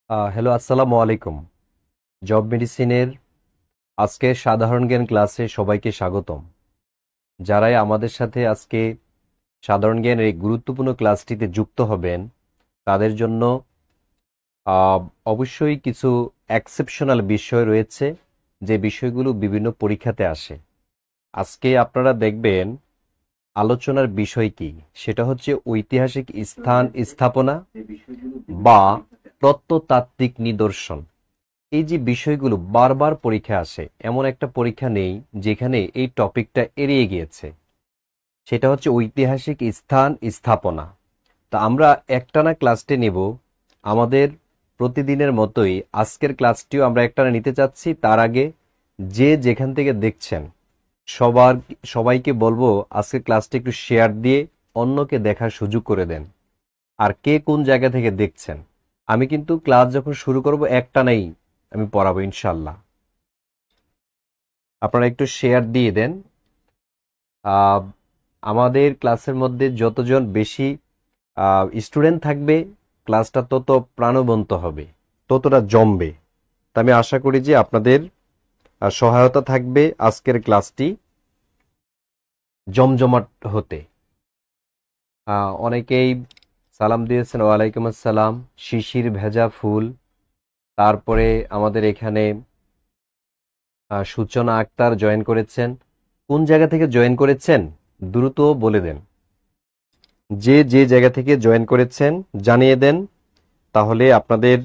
Hello, আসসালামু আলাইকুম। Job মেডিসিনের আজকে সাধারণ জ্ঞান ক্লাসে সবাইকে স্বাগতম। যারাই আমাদের সাথে আজকে সাধারণ জ্ঞানের এই গুরুত্বপূর্ণ ক্লাসটিতে যুক্ত হবেন তাদের জন্য আহ, অবশ্যই কিছু এক্সেপশনাল বিষয় রয়েছে, যে বিষয়গুলো বিভিন্ন পরীক্ষাতে আসে। আজকে আপনারা দেখবেন আলোচনার বিষয় কি, সেটা হচ্ছে ঐতিহাসিক স্থান স্থাপনা বা প্রত্নতাত্ত্বিক নিদর্শন। এই যে বিষয়গুলো বারবার পরীক্ষা আসে, এমন একটা পরীক্ষা নেই যেখানে এই টপিকটা এড়িয়ে গিয়েছে, সেটা হচ্ছে ঐতিহাসিক স্থান স্থাপনা। তা আমরা একটানা ক্লাসটি নেব আমাদের প্রতিদিনের মতোই। আজকের ক্লাসটিও আমরা একটানা নিতে চাচ্ছি। তার আগে যে যেখান থেকে দেখছেন সবার সবাইকে বলবো আজকের ক্লাসটি একটু শেয়ার দিয়ে অন্যকে দেখার সুযোগ করে দেন। আর কে কোন জায়গা থেকে দেখছেন, আমি কিন্তু ক্লাস যখন শুরু করব একটানাই আমি পড়াবো ইনশাল্লাহ। আপনারা একটু শেয়ার দিয়ে দেন। আহ, আমাদের ক্লাসের মধ্যে যতজন বেশি স্টুডেন্ট থাকবে ক্লাসটা তত প্রাণবন্ত হবে, ততটা জমবে। তা আমি আশা করি যে আপনাদের সহায়তা থাকবে আজকের ক্লাসটি জমজমাট হতে। অনেকেই সালাম দিয়েছেন, ওয়ালাইকুম আসসালাম। শিশির ভেজা ফুল, তারপরে আমাদের এখানে সূচনা আক্তার জয়েন করেছেন। কোন জায়গা থেকে জয়েন করেছেন দ্রুত বলে দেন। যে যে জায়গা থেকে জয়েন করেছেন জানিয়ে দেন, তাহলে আপনাদের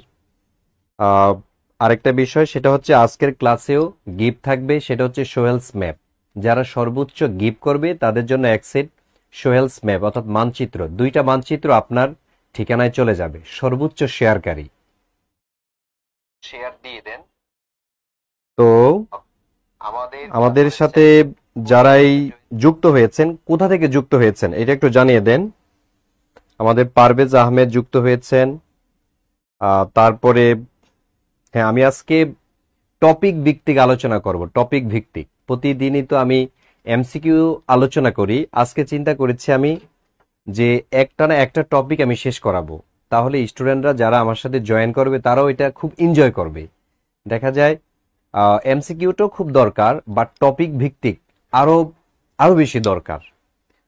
আহ, আরেকটা বিষয় সেটা হচ্ছে আজকের ক্লাসেও গিফট থাকবে, সেটা হচ্ছে সোহেলস ম্যাপ। যারা সর্বোচ্চ গিফট করবে তাদের জন্য এক সেট সোহেলস ম্যাপ অর্থাৎ মানচিত্র, দুইটা মানচিত্র আপনার ঠিকানায় চলে যাবে। সর্বোচ্চ শেয়ারকারী শেয়ার দিয়ে দেন। তো আমাদের সাথে যারাই যুক্ত হয়েছেন, কোথা থেকে যুক্ত হয়েছেন এটা একটু জানিয়ে দেন। আমাদের পারভেজ আহমেদ যুক্ত হয়েছেন। তারপরে হ্যাঁ, আমি আজকে টপিক ভিত্তিক আলোচনা করব। টপিক ভিত্তিক প্রতিদিনই তো আমি এমসিকিউ আলোচনা করি, আজকে চিন্তা করেছি আমি যে একটানা একটা টপিক আমি শেষ করাবো। তাহলে স্টুডেন্টরা যারা আমার সাথে জয়েন করবে তারাও এটা খুব এনজয় করবে। দেখা যায় এমসিকিউটাও খুব দরকার, বাট টপিক ভিত্তিক আরো আরো বেশি দরকার।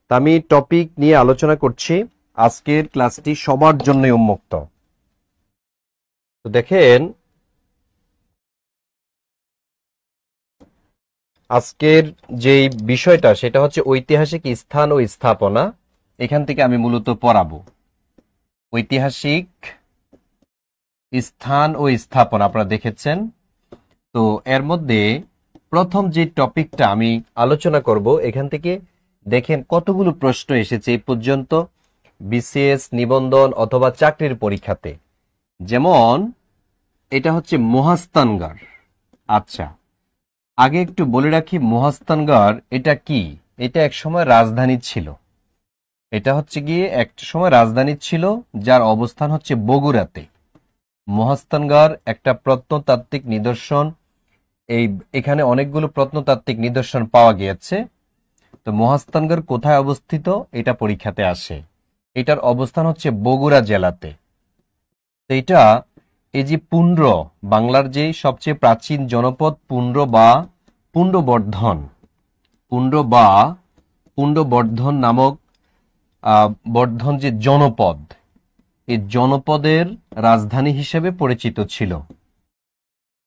তা আমি টপিক নিয়ে আলোচনা করছি। আজকের ক্লাসটি সবার জন্যই উন্মুক্ত। তো দেখেন, আজকের যে বিষয়টা সেটা হচ্ছে ঐতিহাসিক স্থান ও স্থাপনা। এখান থেকে আমি মূলত পড়াবো ঐতিহাসিক স্থান ও স্থাপনা। আপনারা দেখেছেন তো, এর মধ্যে প্রথম যে টপিকটা আমি আলোচনা করব, এখান থেকে দেখেন কতগুলো প্রশ্ন এসেছে এই পর্যন্ত বিসিএস নিবন্ধন অথবা চাকরির পরীক্ষাতে। যেমন এটা হচ্ছে মহাস্থানগড়। আচ্ছা, আগে একটু বলে রাখি মহাস্থানগড় এটা কি। এটা এক সময় রাজধানী ছিল। এটা হচ্ছে গিয়ে এক সময় রাজধানী ছিল, যার অবস্থান হচ্ছে বগুড়াতে। মহাস্থানগড় একটা প্রত্নতাত্ত্বিক নিদর্শন। এখানে অনেকগুলো প্রত্নতাত্ত্বিক নিদর্শন পাওয়া গিয়েছে। তো মহাস্থানগড় কোথায় অবস্থিত এটা পরীক্ষাতে আসে। এটার অবস্থান হচ্ছে বগুড়া জেলাতে। তো এটা এই যে পুন্ড্র, বাংলার যে সবচেয়ে প্রাচীন জনপদ পুন্ড্র বা পুণ্ড্রবর্ধন, পুন্ড্র বা পুণ্ড্রবর্ধন নামক বর্ধন যে জনপদ, এই জনপদের রাজধানী হিসেবে পরিচিত ছিল।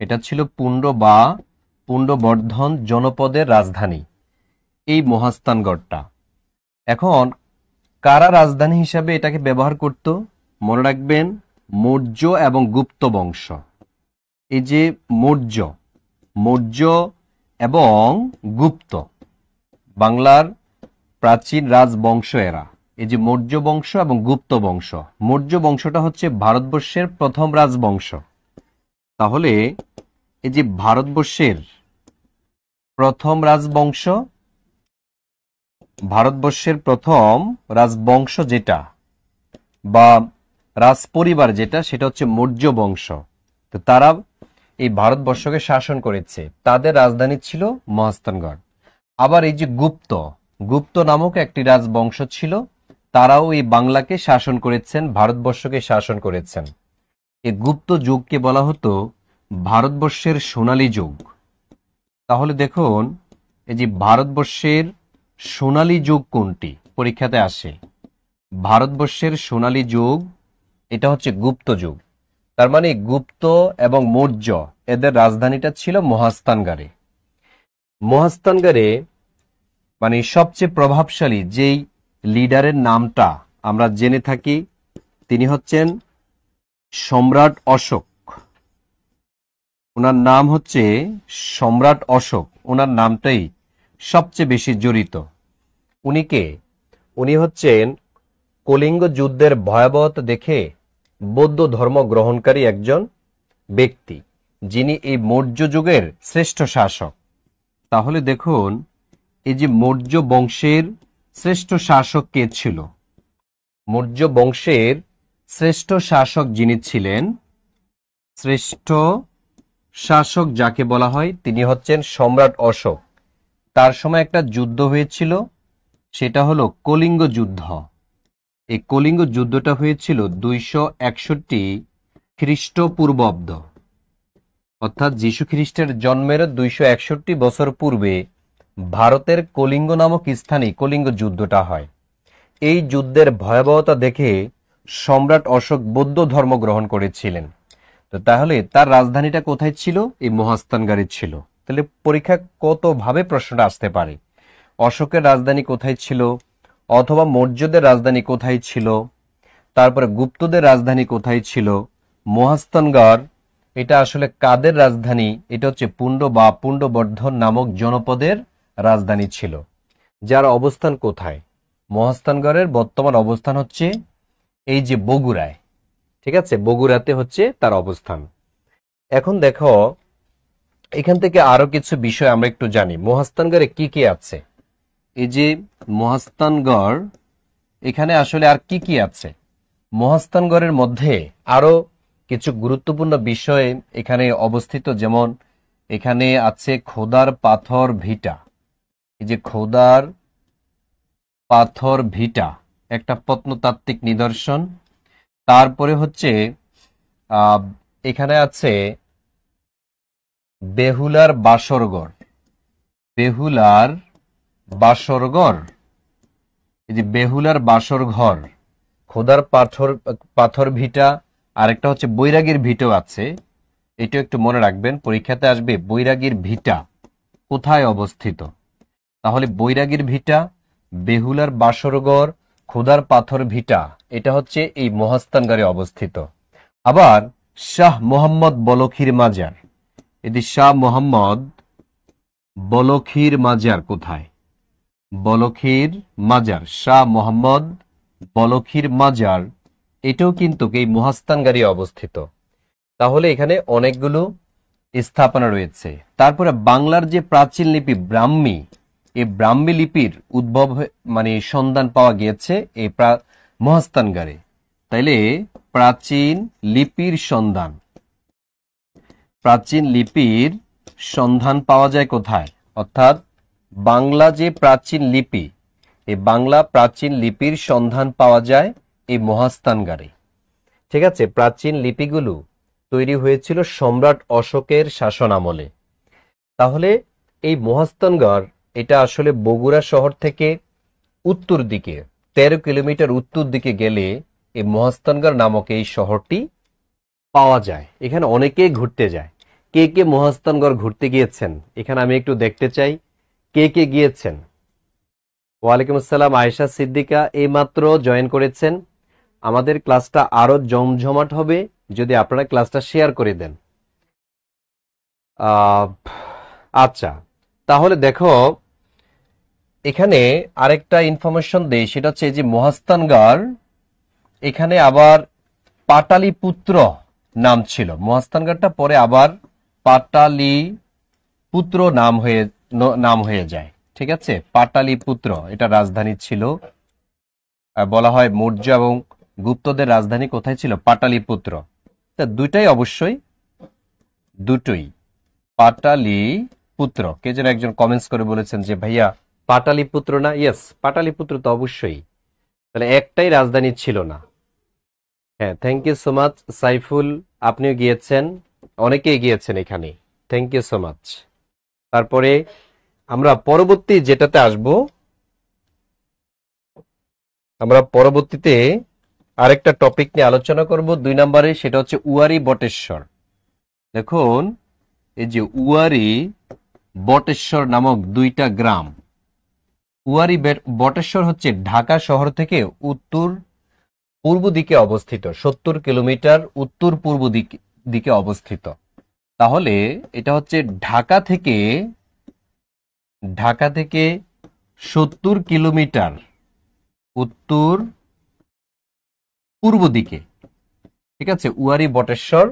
এটা ছিল পুন্ড্র বা পুণ্ড্রবর্ধন জনপদের রাজধানী এই মহাস্থানগড়টা। এখন কারা রাজধানী হিসাবে এটাকে ব্যবহার করত মনে রাখবেন, মৌর্য এবং গুপ্ত বংশ। এই যে মৌর্য মৌর্য এবং গুপ্ত, বাংলার প্রাচীন রাজবংশ এরা। এই যে মৌর্য বংশ এবং গুপ্ত বংশ, মৌর্য বংশটা হচ্ছে ভারতবর্ষের প্রথম রাজবংশ। তাহলে এই যে ভারতবর্ষের প্রথম রাজবংশ, ভারতবর্ষের প্রথম রাজবংশ যেটা বা রাজ পরিবার যেটা, সেটা হচ্ছে মৌর্য বংশ। তো তারা এই ভারতবর্ষকে শাসন করেছে, তাদের রাজধানী ছিল মহাস্থানগড়। আবার এই যে গুপ্ত, গুপ্ত নামক একটি রাজবংশ ছিল, তারাও এই বাংলাকে শাসন করেছেন, ভারতবর্ষকে শাসন করেছেন। এই গুপ্ত যুগকে বলা হতো ভারতবর্ষের সোনালী যুগ। তাহলে দেখুন, এই যে ভারতবর্ষের সোনালী যুগ কোনটি পরীক্ষাতে আসে, ভারতবর্ষের সোনালী যুগ এটা হচ্ছে গুপ্ত যুগ। তার মানে গুপ্ত এবং মৌর্য এদের রাজধানীটা ছিল মহাস্থানগড়ে। মহাস্থানগড়ে মানে সবচেয়ে প্রভাবশালী যেই লিডারের নামটা আমরা জেনে থাকি তিনি হচ্ছেন সম্রাট অশোক। ওনার নাম হচ্ছে সম্রাট অশোক, ওনার নামটাই সবচেয়ে বেশি জড়িত। উনি হচ্ছেন কলিঙ্গ যুদ্ধের ভয়াবহতা দেখে বৌদ্ধ ধর্ম গ্রহণকারী একজন ব্যক্তি, যিনি এই মৌর্য যুগের শ্রেষ্ঠ শাসক। তাহলে দেখুন, এই যে মৌর্য বংশের শ্রেষ্ঠ শাসক কে ছিল? মৌর্য বংশের শ্রেষ্ঠ শাসক যিনি ছিলেন, শ্রেষ্ঠ শাসক যাকে বলা হয় তিনি হচ্ছেন সম্রাট অশোক। তার সময় একটা যুদ্ধ হয়েছিল, সেটা হলো কলিঙ্গ যুদ্ধ। এই কলিঙ্গ যুদ্ধটা হয়েছিল 261 খ্রিস্টপূর্বাব্দ, অর্থাৎ যীশু খ্রিস্টের জন্মের 261 বছর পূর্বে ভারতের কলিঙ্গ নামক স্থানে কলিঙ্গ যুদ্ধটা হয়। এই যুদ্ধের ভয়াবহতা দেখে সম্রাট অশোক বৌদ্ধ ধর্ম গ্রহণ করেছিলেন। তো তাহলে তার রাজধানীটা কোথায় ছিল? এই মহাস্থানগড়ে ছিল। তাহলে পরীক্ষা কত ভাবে প্রশ্নটা আসতে পারে, অশোকের রাজধানী কোথায় ছিল, অথবা মৌর্যদের রাজধানী কোথায় ছিল, তারপরে গুপ্তদের রাজধানী কোথায় ছিল, মহাস্থানগড় এটা আসলে কাদের রাজধানী? এটা হচ্ছে পুণ্ড বা পুণ্ডবর্ধন নামক জনপদের রাজধানী ছিল, যার অবস্থান কোথায়? মহাস্থানগড়ের বর্তমান অবস্থান হচ্ছে এই যে বগুড়ায়। ঠিক আছে, বগুড়াতে হচ্ছে তার অবস্থান। এখন দেখো, এখান থেকে আরো কিছু বিষয় আমরা একটু জানি। মহাস্থানগড়ে কি কি আছে? এই যে মহাস্থানগড়, এখানে আসলে আর কি কি আছে? মহাস্থানগড়ের মধ্যে আরো কিছু গুরুত্বপূর্ণ বিষয় এখানে অবস্থিত, যেমন এখানে আছে খোদার পাথর ভিটা। এই যে খোদার পাথর ভিটা একটা প্রত্নতাত্ত্বিক নিদর্শন। তারপরে হচ্ছে এখানে আছে বেহুলার বাসরঘর। বেহুলার বাসরঘর, এই যে বেহুলার বাসর ঘর, খোদার পাথর ভিটা, আর একটা হচ্ছে বৈরাগীর ভিটাও আছে। এটা একটু মনে রাখবেন, পরীক্ষাতে আসবে বৈরাগীর ভিটা কোথায় অবস্থিত। তাহলে বৈরাগীর ভিটা, বেহুলার বাসরঘর, খোদার পাথর ভিটা এটা হচ্ছে এই মহাস্থানগড়ে অবস্থিত। আবার শাহ মোহাম্মদ বলখির মাজার, এটি শাহ মোহাম্মদ বলখির মাজার কোথায়? বলখির মাজার, শাহ মোহাম্মদ বলখির মাজার এটাও কিন্তু এই মহাস্থানগড়ে অবস্থিত। তাহলে এখানে অনেকগুলো স্থাপনা রয়েছে। তারপরে বাংলার যে প্রাচীন লিপি ব্রাহ্মী, এই ব্রাহ্মী লিপির উদ্ভব মানে সন্ধান পাওয়া গিয়েছে এই মহাস্থানগড়ে। তাইলে প্রাচীন লিপির সন্ধান, প্রাচীন লিপির সন্ধান পাওয়া যায় কোথায়? অর্থাৎ বাংলা যে প্রাচীন লিপি, এই বাংলা প্রাচীন লিপির সন্ধান পাওয়া যায় এই মহাস্থানগড়ে। ঠিক আছে, প্রাচীন লিপিগুলো তৈরি হয়েছিল সম্রাট অশোকের শাসন আমলে। তাহলে এই মহাস্থানগড় এটা আসলে বগুড়া শহর থেকে উত্তর দিকে 13 কিলোমিটার উত্তর দিকে গেলে এই মহাস্থানগড় নামক এই শহরটি পাওয়া যায়। এখানে অনেকেই ঘুরতে যায়। কে কে মহাস্থানগড় ঘুরতে গিয়েছেন এখানে আমি একটু দেখতে চাই, কে কে গিয়েছেন? ওয়ালাইকুম আসসালাম, আয়েশা সিদ্দিকা এইমাত্র জয়েন করেছেন। আমাদের ক্লাসটা আরো জমজমাট হবে যদি আপনারা ক্লাসটা শেয়ার করে দেন। আচ্ছা, তাহলে দেখো এখানে আরেকটা ইনফরমেশন দেই, সেটা হচ্ছে যে মহাস্থানগড় এখানে আবার পাটালিপুত্র নাম ছিল। মহাস্থানগড়টা পরে আবার পাটালিপুত্র নাম হয়ে যায়। ঠিক আছে, পাটালিপুত্র এটা রাজধানী ছিল। বলা হয় মৌর্য এবং গুপ্তদের রাজধানী কোথায় ছিল? পাটালিপুত্র। দুইটাই অবশ্যই, দুটোই পাটালিপুত্র। কে যেন একজন কমেন্টস করে বলেছেন যে ভাইয়া পাটালিপুত্র না? ইয়েস, পাটালিপুত্র তো অবশ্যই। তাহলে একটাই রাজধানী ছিল না। হ্যাঁ, thank you so much Saiful আপনিও গিয়েছেন, অনেকেই গিয়েছেন এখানে, থ্যাংক ইউ সো মাচ। তারপরে আমরা পরবর্তী যেটাতে আসব, আমরা পরবর্তীতে আরেকটা টপিক নিয়ে আলোচনা করব 2 নম্বরে, সেটা হচ্ছে উয়ারি বটেশ্বর। দেখুন এই যে উয়ারি বটেশ্বর নামক 2টা গ্রাম, উয়ারি বটেশ্বর হচ্ছে ঢাকা শহর থেকে উত্তর পূর্ব দিকে অবস্থিত, 70 কিলোমিটার উত্তর পূর্ব দিকে অবস্থিত। তাহলে এটা হচ্ছে ঢাকা থেকে 70 কিলোমিটার উত্তর পূর্ব দিকে, ঠিক আছে, উয়ারি বটেশ্বর।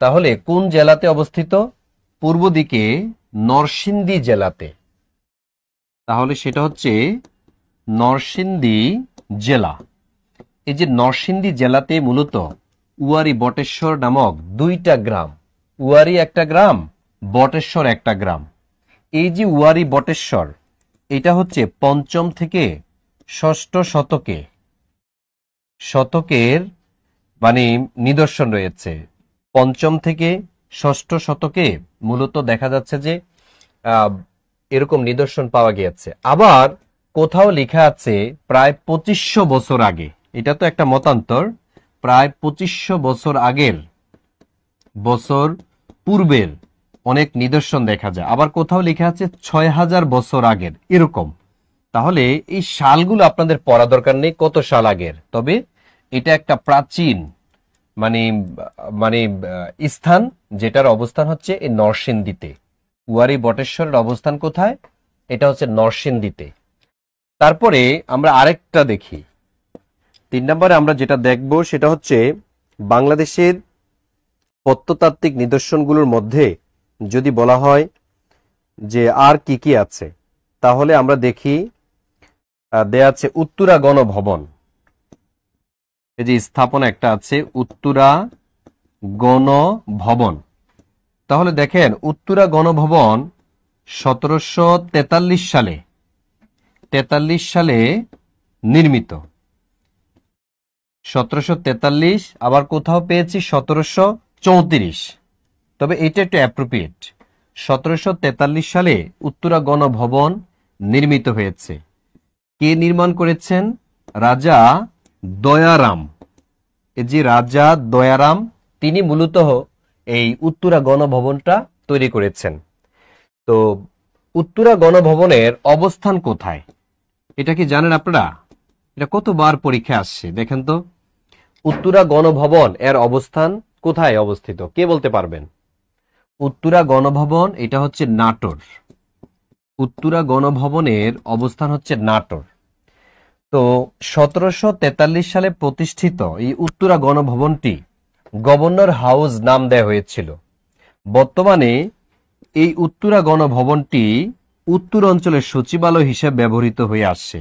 তাহলে কোন জেলাতে অবস্থিত? পূর্ব দিকে নরসিংদী জেলাতে। তাহলে সেটা হচ্ছে নরসিংদী জেলা। এই যে নরসিংদী জেলাতে মূলত উয়ারি বটেশ্বর নামক 2টা গ্রাম, উয়ারি একটা গ্রাম, বটেশ্বর একটা গ্রাম। এই যে উয়ারি বটেশ্বর, এটা হচ্ছে 5ম থেকে 6ষ্ঠ শতকের মানে নিদর্শন রয়েছে। 5ম থেকে 6ষ্ঠ শতকে মূলত দেখা যাচ্ছে যে এরকম নিদর্শন পাওয়া গিয়েছে। আবার কোথাও লেখা আছে প্রায় 2500 বছর আগে, এটা তো একটা মতান্তর, প্রায় 2500 বছর পূর্বের অনেক নিদর্শন দেখা যায়। আবার কোথাও লেখা আছে 6000 বছর আগের, এরকম। তাহলে এই সালগুলো আপনাদের পড়া দরকার নেই কত সাল আগের, তবে এটা একটা প্রাচীন মানে মানে স্থান, যেটার অবস্থান হচ্ছে এই নরসিংদীতে। উয়ারি বটেশ্বরের অবস্থান কোথায়? এটা হচ্ছে নরসিংদীতে। তারপরে আমরা আরেকটা দেখি, 3 নম্বরে আমরা যেটা দেখব সেটা হচ্ছে বাংলাদেশের প্রত্নতাত্ত্বিক নিদর্শনগুলোর মধ্যে যদি বলা হয় যে আর কি কি আছে, তাহলে আমরা দেখি দেয়া আছে উত্তরা গণভবন। এই যে স্থাপনা একটা আছে উত্তরা গণভবন। তাহলে দেখেন উত্তরা গণভবন 1743 সালে নির্মিত। 1743, আবার কোথাও পেয়েছি 1734, তবে এটা একটু অ্যাপ্রোপ্রিয়েট। 1743 সালে উত্তরা গণভবন নির্মিত হয়েছে। কে নির্মাণ করেছেন? রাজা দয়ারাম। এই যে রাজা দয়ারাম, তিনি মূলত এই উত্তরা গণভবনটা তৈরি করেছেন। তো উত্তরা গণভবনের অবস্থান কোথায়, এটা কি জানেন আপনারা? এটা কতবার পরীক্ষা আসছে দেখেন তো। উত্তরা গণভবন এর অবস্থান কোথায় অবস্থিত, কে বলতে পারবেন? উত্তরা গণভবন এটা হচ্ছে নাটোর। উত্তরা গণভবনের অবস্থান হচ্ছে নাটোর। তো 1743 সালে প্রতিষ্ঠিত এই উত্তরা গণভবনটি গভর্নর হাউস নাম দেয়া হয়েছিল। বর্তমানে এই উত্তরা গণভবনটি উত্তর অঞ্চলের সচিবালয় হিসেবে ব্যবহৃত হয়ে আসছে,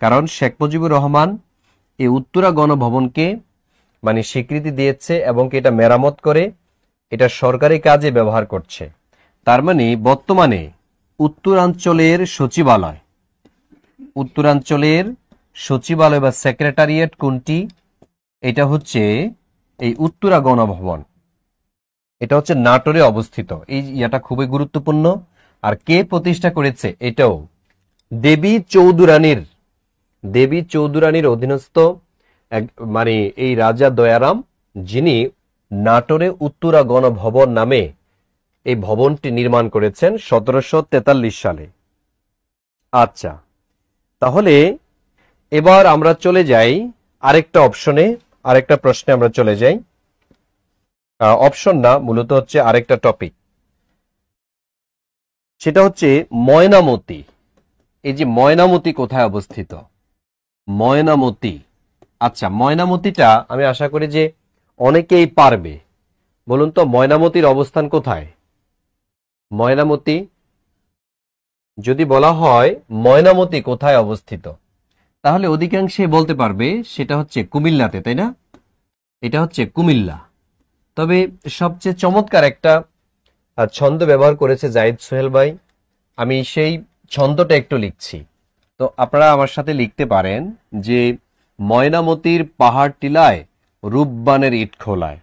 কারণ শেখ মুজিবুর রহমান এই উত্তরা গণভবনকে মানে স্বীকৃতি দিয়েছে এবং এটা মেরামত করে এটা সরকারি কাজে ব্যবহার করছে। তার মানে বর্তমানে উত্তরাঞ্চলের সচিবালয় বা সেক্রেটারিয়েট কোনটি? এটা হচ্ছে এই উত্তরা গণভবন, এটা হচ্ছে নাটোরে অবস্থিত। এই ইয়াটা খুবই গুরুত্বপূর্ণ। আর কে প্রতিষ্ঠা করেছে? এটাও দেবী চৌধুরানীর অধীনস্থ মানে এই রাজা দয়ারাম, যিনি নাটোরে উত্তরা গণভবন নামে এই ভবনটি নির্মাণ করেছেন 1743 সালে। আচ্ছা, তাহলে এবার আমরা চলে যাই আরেকটা অপশনে, আরেকটা প্রশ্নে আমরা চলে যাই। অপশন না, মূলত হচ্ছে আরেকটা টপিক, সেটা হচ্ছে ময়নামতি। এই যে ময়নামতি কোথায় অবস্থিত? ময়নামতি। আচ্ছা, ময়নামতিটা আমি আশা করি যে অনেকেই পারবে। বলুন তো ময়নামতির অবস্থান কোথায়? ময়নামতি যদি বলা হয় ময়নামতি কোথায় অবস্থিত, তাহলে অধিকাংশে বলতে পারবে সেটা হচ্ছে কুমিল্লাতে, তাই না? এটা হচ্ছে কুমিল্লা। তবে সবচেয়ে চমৎকার একটা ছন্দ ব্যবহার করেছে জাহিদ সোহেল ভাই, আমি সেই ছন্দটা একটু লিখছি, তো আপনারা আমার সাথে লিখতে পারেন যে ময়নামতির পাহাড় টিলায় রূপবানের ইট খোলায়।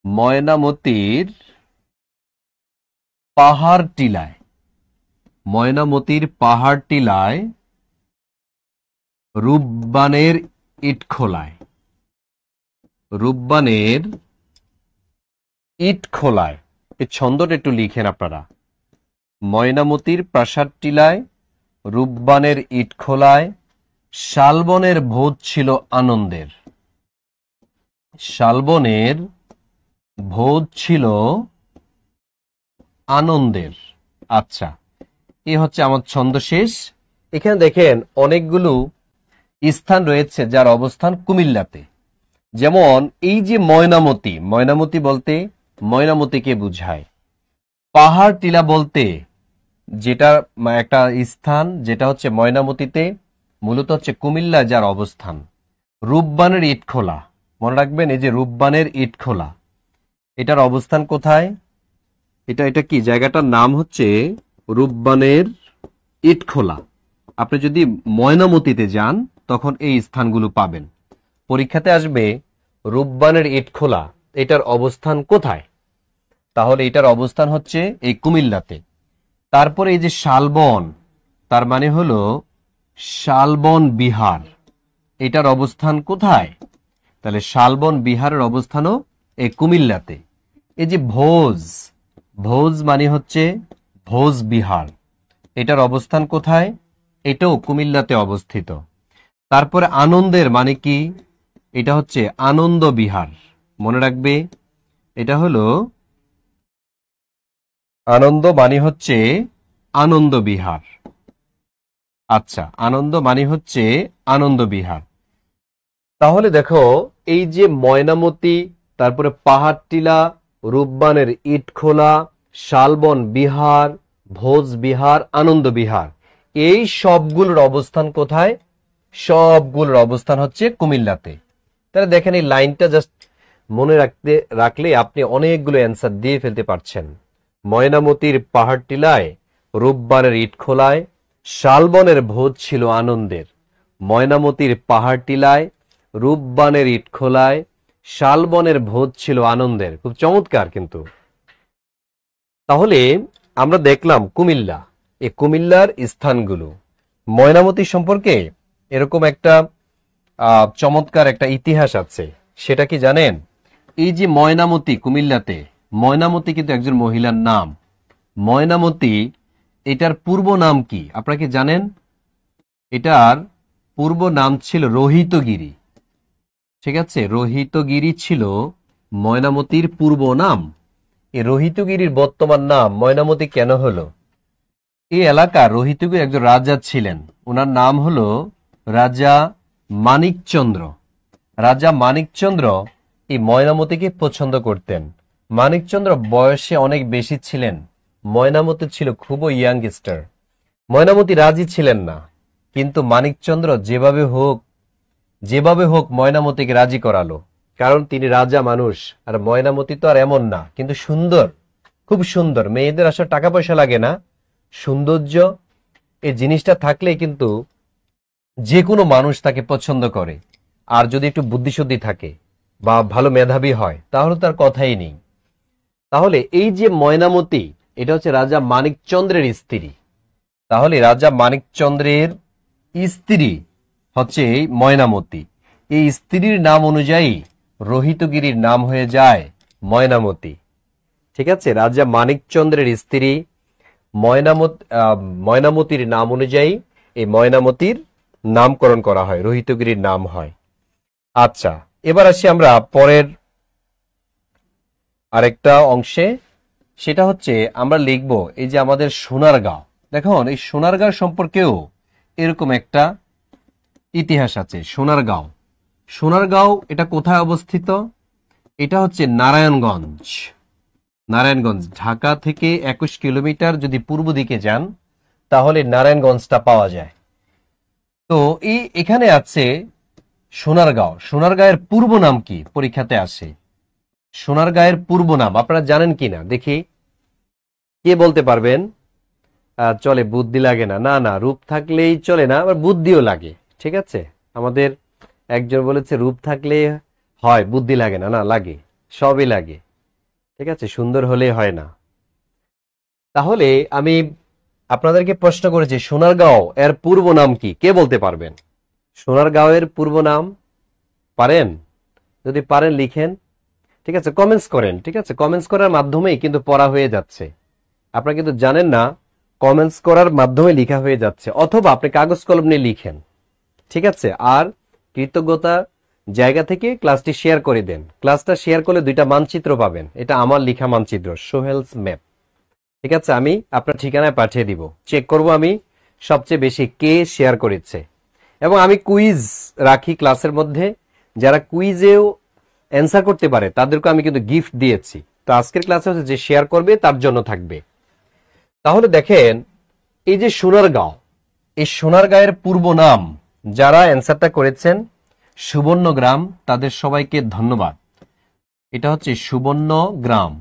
ময়নামতির পাহাড় টিলায়, ময়নামতির পাহাড় টিলায় রূপবানের ইটখোলায়, রূপবানের ইটখোলায়, এই ছন্দটা একটু লিখেন আপনারা। ময়নামতির প্রাসাদ টিলায় রূপবানের ইটখোলায় শালবনের ভোজ ছিল আনন্দের, শালবনের ভোজ ছিল আনন্দের। আচ্ছা, এ হচ্ছে আমার ছন্দ শেষ। এখানে দেখেন অনেকগুলো স্থান রয়েছে যার অবস্থান কুমিল্লাতে। যেমন এই যে ময়নামতি, ময়নামতি বলতে ময়নামতিকে বুঝায়। পাহাড় টিলা বলতে যেটা একটা স্থান, যেটা হচ্ছে ময়নামতিতে, মূলত হচ্ছে কুমিল্লা যার অবস্থান। রূপবানের ইটখোলা, মনে রাখবেন এই যে রূপবানের ইটখোলা, এটার অবস্থান কোথায়? এটা কি জায়গাটার নাম হচ্ছে রূপবানের ইটখোলা। আপনি যদি ময়নামতিতে যান তখন এই স্থানগুলো পাবেন। পরীক্ষাতে আসবে রূপবানের ইটখোলা, এটার অবস্থান কোথায়? তাহলে এটার অবস্থান হচ্ছে এই কুমিল্লাতে। তারপরে এই যে শালবন, তার মানে হলো শালবন বিহার, এটার অবস্থান কোথায়? তাহলে শালবন বিহারের অবস্থানও এই কুমিল্লাতে। এই যে ভোজ, ভোজ মানে হচ্ছে ভোজ বিহার, এটার অবস্থান কোথায়? এটাও কুমিল্লাতে অবস্থিত। তারপরে আনন্দের মানে কি? এটা হচ্ছে আনন্দ বিহার, মনে রাখবে এটা হলো আনন্দ মানে হচ্ছে আনন্দ বিহার। আচ্ছা, আনন্দ মানে হচ্ছে আনন্দ বিহার। তাহলে দেখো এই যে ময়নামতি, তারপরে পাহাড়টিলা, রূপবানের ইটখোলা, শালবন বিহার, ভোজ বিহার, আনন্দ বিহার, এই সবগুলোর অবস্থান কোথায়? সবগুলোর অবস্থান হচ্ছে কুমিল্লাতে। তাহলে দেখেন এই লাইনটা জাস্ট মনে রাখলে আপনি অনেকগুলো অ্যান্সার দিয়ে ফেলতে পারছেন। ময়নামতির পাহাড় টিলায় রূপবানের ইটখোলায় শালবনের ভোজ ছিল আনন্দের। ময়নামতির পাহাড় টিলায় রূপবানের ইটখোলায় শালবনের ভোজ ছিল আনন্দের। খুব চমৎকার কিন্তু। তাহলে আমরা দেখলাম কুমিল্লা, এই কুমিল্লার স্থানগুলো। ময়নামতি সম্পর্কে এরকম একটা চমৎকার একটা ইতিহাস আছে, সেটা কি জানেন? এই যে ময়নামতি কুমিল্লাতে, ময়নামতি কিন্তু একজন মহিলার নাম। ময়নামতি, এটার পূর্ব নাম কি আপনারা কি জানেন? এটার পূর্ব নাম ছিল রোহিতগিরি। ঠিক আছে, রোহিতগিরি ছিল ময়নামতির পূর্ব নাম। এই রোহিতগিরির বর্তমান নাম ময়নামতি কেন হলো? এই এলাকার রোহিতগিরি একজন রাজা ছিলেন, ওনার নাম হলো রাজা মানিকচন্দ্র। রাজা মানিকচন্দ্র এই ময়নামতিকে পছন্দ করতেন। মানিকচন্দ্র বয়সে অনেক বেশি ছিলেন, ময়নামতি ছিল খুবই ইয়াংস্টার। ময়নামতি রাজি ছিলেন না, কিন্তু মানিকচন্দ্র যেভাবে হোক ময়নামতিকে রাজি করালো, কারণ তিনি রাজা মানুষ। আর ময়নামতি তো আর এমন না, কিন্তু সুন্দর, খুব সুন্দর। মেয়েদের আসলে টাকা পয়সা লাগে না, সৌন্দর্য এই জিনিসটা থাকলেই কিন্তু যে কোনো মানুষ তাকে পছন্দ করে। আর যদি একটু বুদ্ধিশুদ্ধি থাকে বা ভালো মেধাবী হয় তাহলে তার কথাই নেই। তাহলে এই যে ময়নামতি, এটা হচ্ছে রাজা মানিকচন্দ্রের স্ত্রী। তাহলে রাজা মানিকচন্দ্রের স্ত্রী হচ্ছে এই ময়নামতি। এই স্ত্রীর নাম অনুযায়ী রোহিতগিরির নাম হয়ে যায় ময়নামতি। ঠিক আছে, রাজা মানিকচন্দ্রের স্ত্রী ময়নামতির নাম অনুযায়ী এই ময়নামতির নামকরণ করা হয়, রোহিতগিরির নাম হয়। আচ্ছা, এবার আসি আমরা পরের আরেকটা অংশে। সেটা হচ্ছে আমরা লিখব এই যে আমাদের সোনারগাঁও। দেখুন এই সোনারগাঁও সম্পর্কেও এরকম একটা ইতিহাস আছে। সোনারগাঁও, সোনারগাঁও এটা কোথায় অবস্থিত? এটা হচ্ছে নারায়ণগঞ্জ। নারায়ণগঞ্জ ঢাকা থেকে 21 কিলোমিটার যদি পূর্ব দিকে যান তাহলে নারায়ণগঞ্জটা পাওয়া যায়। তো এখানে আছে সোনারগাঁও। সোনারগাঁয়ের পূর্ব নাম কি? পরীক্ষাতে আসে। সোনারগাঁয়ের পূর্ব নাম আপনারা জানেন কিনা দেখি, কে বলতে পারবেন? চলে, বুদ্ধি লাগে না? না না, রূপ থাকলেই চলে না, আবার বুদ্ধিও লাগে। ঠিক আছে, আমাদের একজন বলেছে রূপ থাকলে হয়, বুদ্ধি লাগে না। না, লাগে, সবই লাগে। ঠিক আছে, সুন্দর হলে হয় না। তাহলে আমি আপনাদেরকে প্রশ্ন করেছি সোনারগাঁও এর পূর্ব নাম কি, কে বলতে পারবেন? সোনারগাঁওয়ের পূর্ব নাম পারেন? যদি পারেন লিখেন। ঠিক আছে, কমেন্টস করেন। ঠিক আছে, কমেন্টস করার মাধ্যমেই কিন্তু পড়া হয়ে যাচ্ছে। আপনারা কিন্তু জানেন না, কমেন্টস করার মাধ্যমে লেখা হয়ে যাচ্ছে, অথবা আপনি কাগজ কলম নিয়ে লিখেন। ঠিক আছে, আর কৃতজ্ঞতা জায়গা থেকে ক্লাসটি শেয়ার করে দেন। ক্লাসটা শেয়ার করলে 2টা মানচিত্র পাবেন। এটা আমার লেখা মানচিত্র, সোহেলস ম্যাপ। ঠিক আছে, আমি আপনার ঠিকানায় পাঠিয়ে দিব। চেক করব আমি সবচেয়ে বেশি কে শেয়ার করেছে। এবং আমি কুইজ রাখি ক্লাসের মধ্যে, যারা কুইজেও অ্যান্সার করতে পারে তাদেরকে আমি কিন্তু গিফট দিয়েছি। তো আজকের ক্লাসে হচ্ছে যে শেয়ার করবে তার জন্য থাকবে। তাহলে দেখেন, এই যে সোনারগাঁও, এই সোনারগাঁয়ের পূর্ব নাম যারা অ্যান্সারটা করেছেন সুবর্ণগ্রাম, তাদের সবাইকে ধন্যবাদ। এটা হচ্ছে সুবর্ণগ্রাম।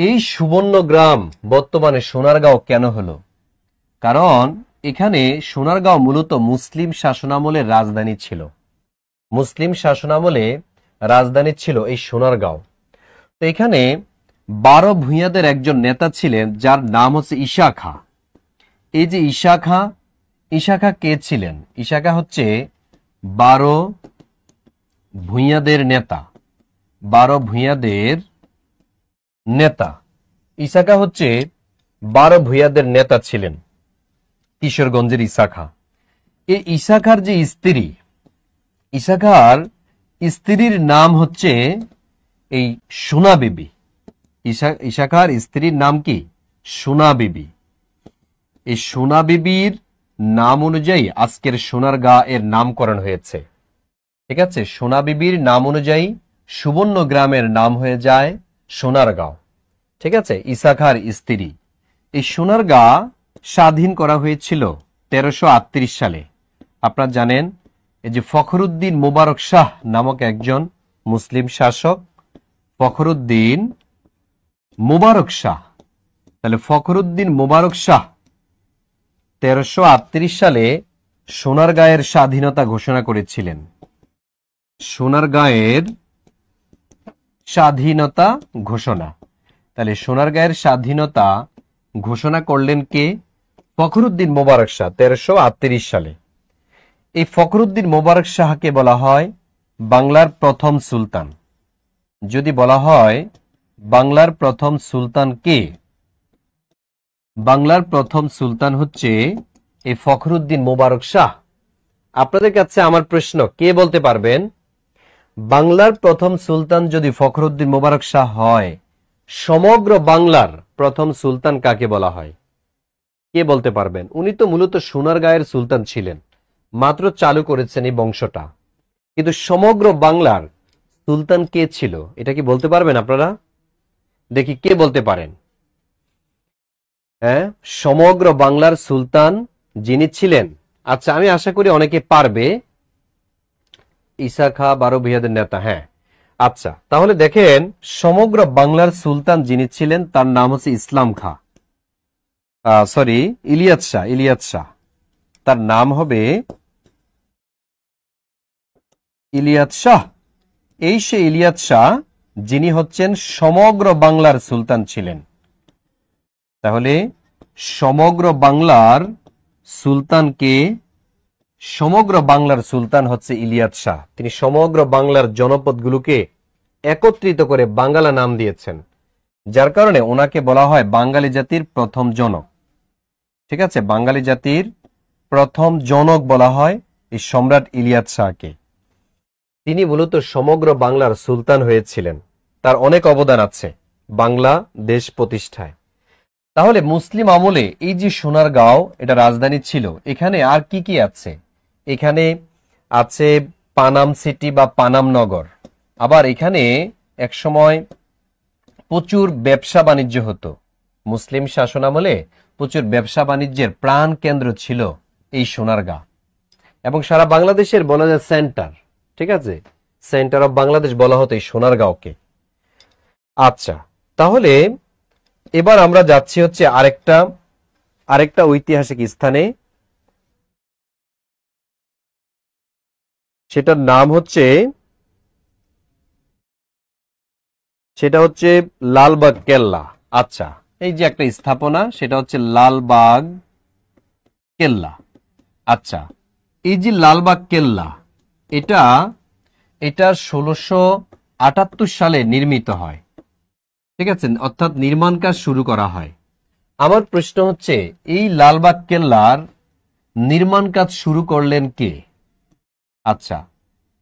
এই সুবর্ণগ্রাম বর্তমানে সোনারগাঁও কেন হলো? কারণ এখানে সোনারগাঁও মূলত মুসলিম শাসনামলের রাজধানী ছিল। মুসলিম শাসনামলে রাজধানী ছিল এই সোনারগাঁও। তো এখানে 12 ভূঁইয়াদের একজন নেতা ছিলেন যার নাম হচ্ছে ঈশা খাঁ। এই যে ঈশা খাঁ, ঈশা খাঁ কে ছিলেন? ঈশা খাঁ হচ্ছে 12 ভূঁইয়াদের নেতা। 12 ভূঁইয়াদের নেতা ঈশা খাঁ হচ্ছে 12 ভূঁইয়াদের নেতা ছিলেন, কিশোরগঞ্জের ঈশা খাঁ। এই ঈশা খাঁর যে স্ত্রী, ঈশা খাঁর স্ত্রীর নাম হচ্ছে এই সোনা বিবি। ঈশা খাঁর স্ত্রীর নাম কি? সোনা বিবি। এই সোনা বিবির নাম অনুযায়ী আজকের সোনারগাঁ এর নামকরণ হয়েছে। ঠিক আছে, সোনা বিবির নাম অনুযায়ী সুবর্ণ গ্রামের নাম হয়ে যায় সোনারগাঁও। ঠিক আছে, ঈশা খাঁর স্ত্রী। এই সোনারগাঁ স্বাধীন করা হয়েছিল 1338 সালে। আপনারা জানেন, এই যে ফখরুদ্দিন মোবারক শাহ নামক একজন মুসলিম শাসক, ফখরুদ্দিন মোবারক শাহ। তাহলে ফখরুদ্দিন মোবারক শাহ 1338 সালে সোনারগাঁয়ের স্বাধীনতা ঘোষণা করেছিলেন। সোনারগাঁয়ের স্বাধীনতা ঘোষণা। তাহলে সোনারগাঁয়ের স্বাধীনতা ঘোষণা করলেন কে? ফখরুদ্দিন মোবারক শাহ 1338 সালে। এই ফখরুদ্দিন মোবারক শাহকে বলা হয় বাংলার প্রথম সুলতান। যদি বলা হয় বাংলার প্রথম সুলতান কে, বাংলার প্রথম সুলতান হচ্ছে এই ফখরুদ্দিন মোবারক শাহ। আপনাদের কাছে আমার প্রশ্ন, কে বলতে পারবেন বাংলার প্রথম সুলতান যদি ফখরুদ্দিন মোবারক শাহ হয়, সমগ্র বাংলার প্রথম সুলতান কাকে বলা হয়? কে বলতে পারবেন? উনি তো মূলত সোনারগাঁয়ের সুলতান ছিলেন, মাত্র চালু করেছেন এই বংশটা, কিন্তু সমগ্র বাংলার সুলতান কে ছিল এটা কি বলতে পারবেন আপনারা? দেখি কে বলতে পারেন। হ্যাঁ, সমগ্র বাংলার সুলতান যিনি ছিলেন, আচ্ছা আমি আশা করি অনেকে পারবে। ঈশা খাঁ 12 ভূঁইয়াদের নেতা, হ্যাঁ। আচ্ছা, তাহলে দেখেন সমগ্র বাংলার সুলতান যিনি ছিলেন তার নাম হচ্ছে ইসলাম খাঁ, সরি ইলিয়াস শাহ। ইলিয়াস শাহ, তার নাম হবে ইলিয়াস শাহ। এই সে ইলিয়াস শাহ যিনি হচ্ছেন সমগ্র বাংলার সুলতান ছিলেন। তাহলে সমগ্র বাংলার সুলতানকে, সমগ্র বাংলার সুলতান হচ্ছে ইলিয়াস শাহ। তিনি সমগ্র বাংলার জনপদগুলোকে একত্রিত করে বাঙ্গালা নাম দিয়েছেন, যার কারণে ওনাকে বলা হয় বাঙালি জাতির প্রথম জনক। ঠিক আছে, বাঙালি জাতির প্রথম জনক বলা হয় এই সম্রাট ইলিয়াস শাহকে। তিনি মূলত সমগ্র বাংলার সুলতান হয়েছিলেন, তার অনেক অবদান আছে বাংলা দেশ প্রতিষ্ঠায়। তাহলে মুসলিম আমলে এই যে সোনারগাঁও এটা রাজধানী ছিল, এখানে আর কি কি আছে? এখানে আছে পানাম সিটি বা পানাম নগর। আবার এখানে একসময় প্রচুর ব্যবসা বাণিজ্য হতো। মুসলিম শাসন আমলে প্রচুর ব্যবসা বাণিজ্যের প্রাণ কেন্দ্র ছিল এই সোনারগাঁ, এবং সারা বাংলাদেশের বলা যায় সেন্টার। ঠিক আছে, সেন্টার অফ বাংলাদেশ বলা হতো এই সোনারগাঁওকে। আচ্ছা, তাহলে এবার আমরা যাচ্ছি হচ্ছে আরেকটা ঐতিহাসিক স্থানে, সেটার নাম হচ্ছে সেটা হচ্ছে লালবাগ কেল্লা। আচ্ছা, এই যে একটা স্থাপনা, সেটা হচ্ছে লালবাগ কেল্লা। আচ্ছা, এই যে লালবাগ কেল্লা, এটা এটা 1678 সালে নির্মিত হয়। ঠিক আছে, অর্থাৎ নির্মাণ কাজ শুরু করা হয়। আমার প্রশ্ন হচ্ছে, এই লালবাগ কেল্লার নির্মাণ কাজ শুরু করলেন কে? আচ্ছা,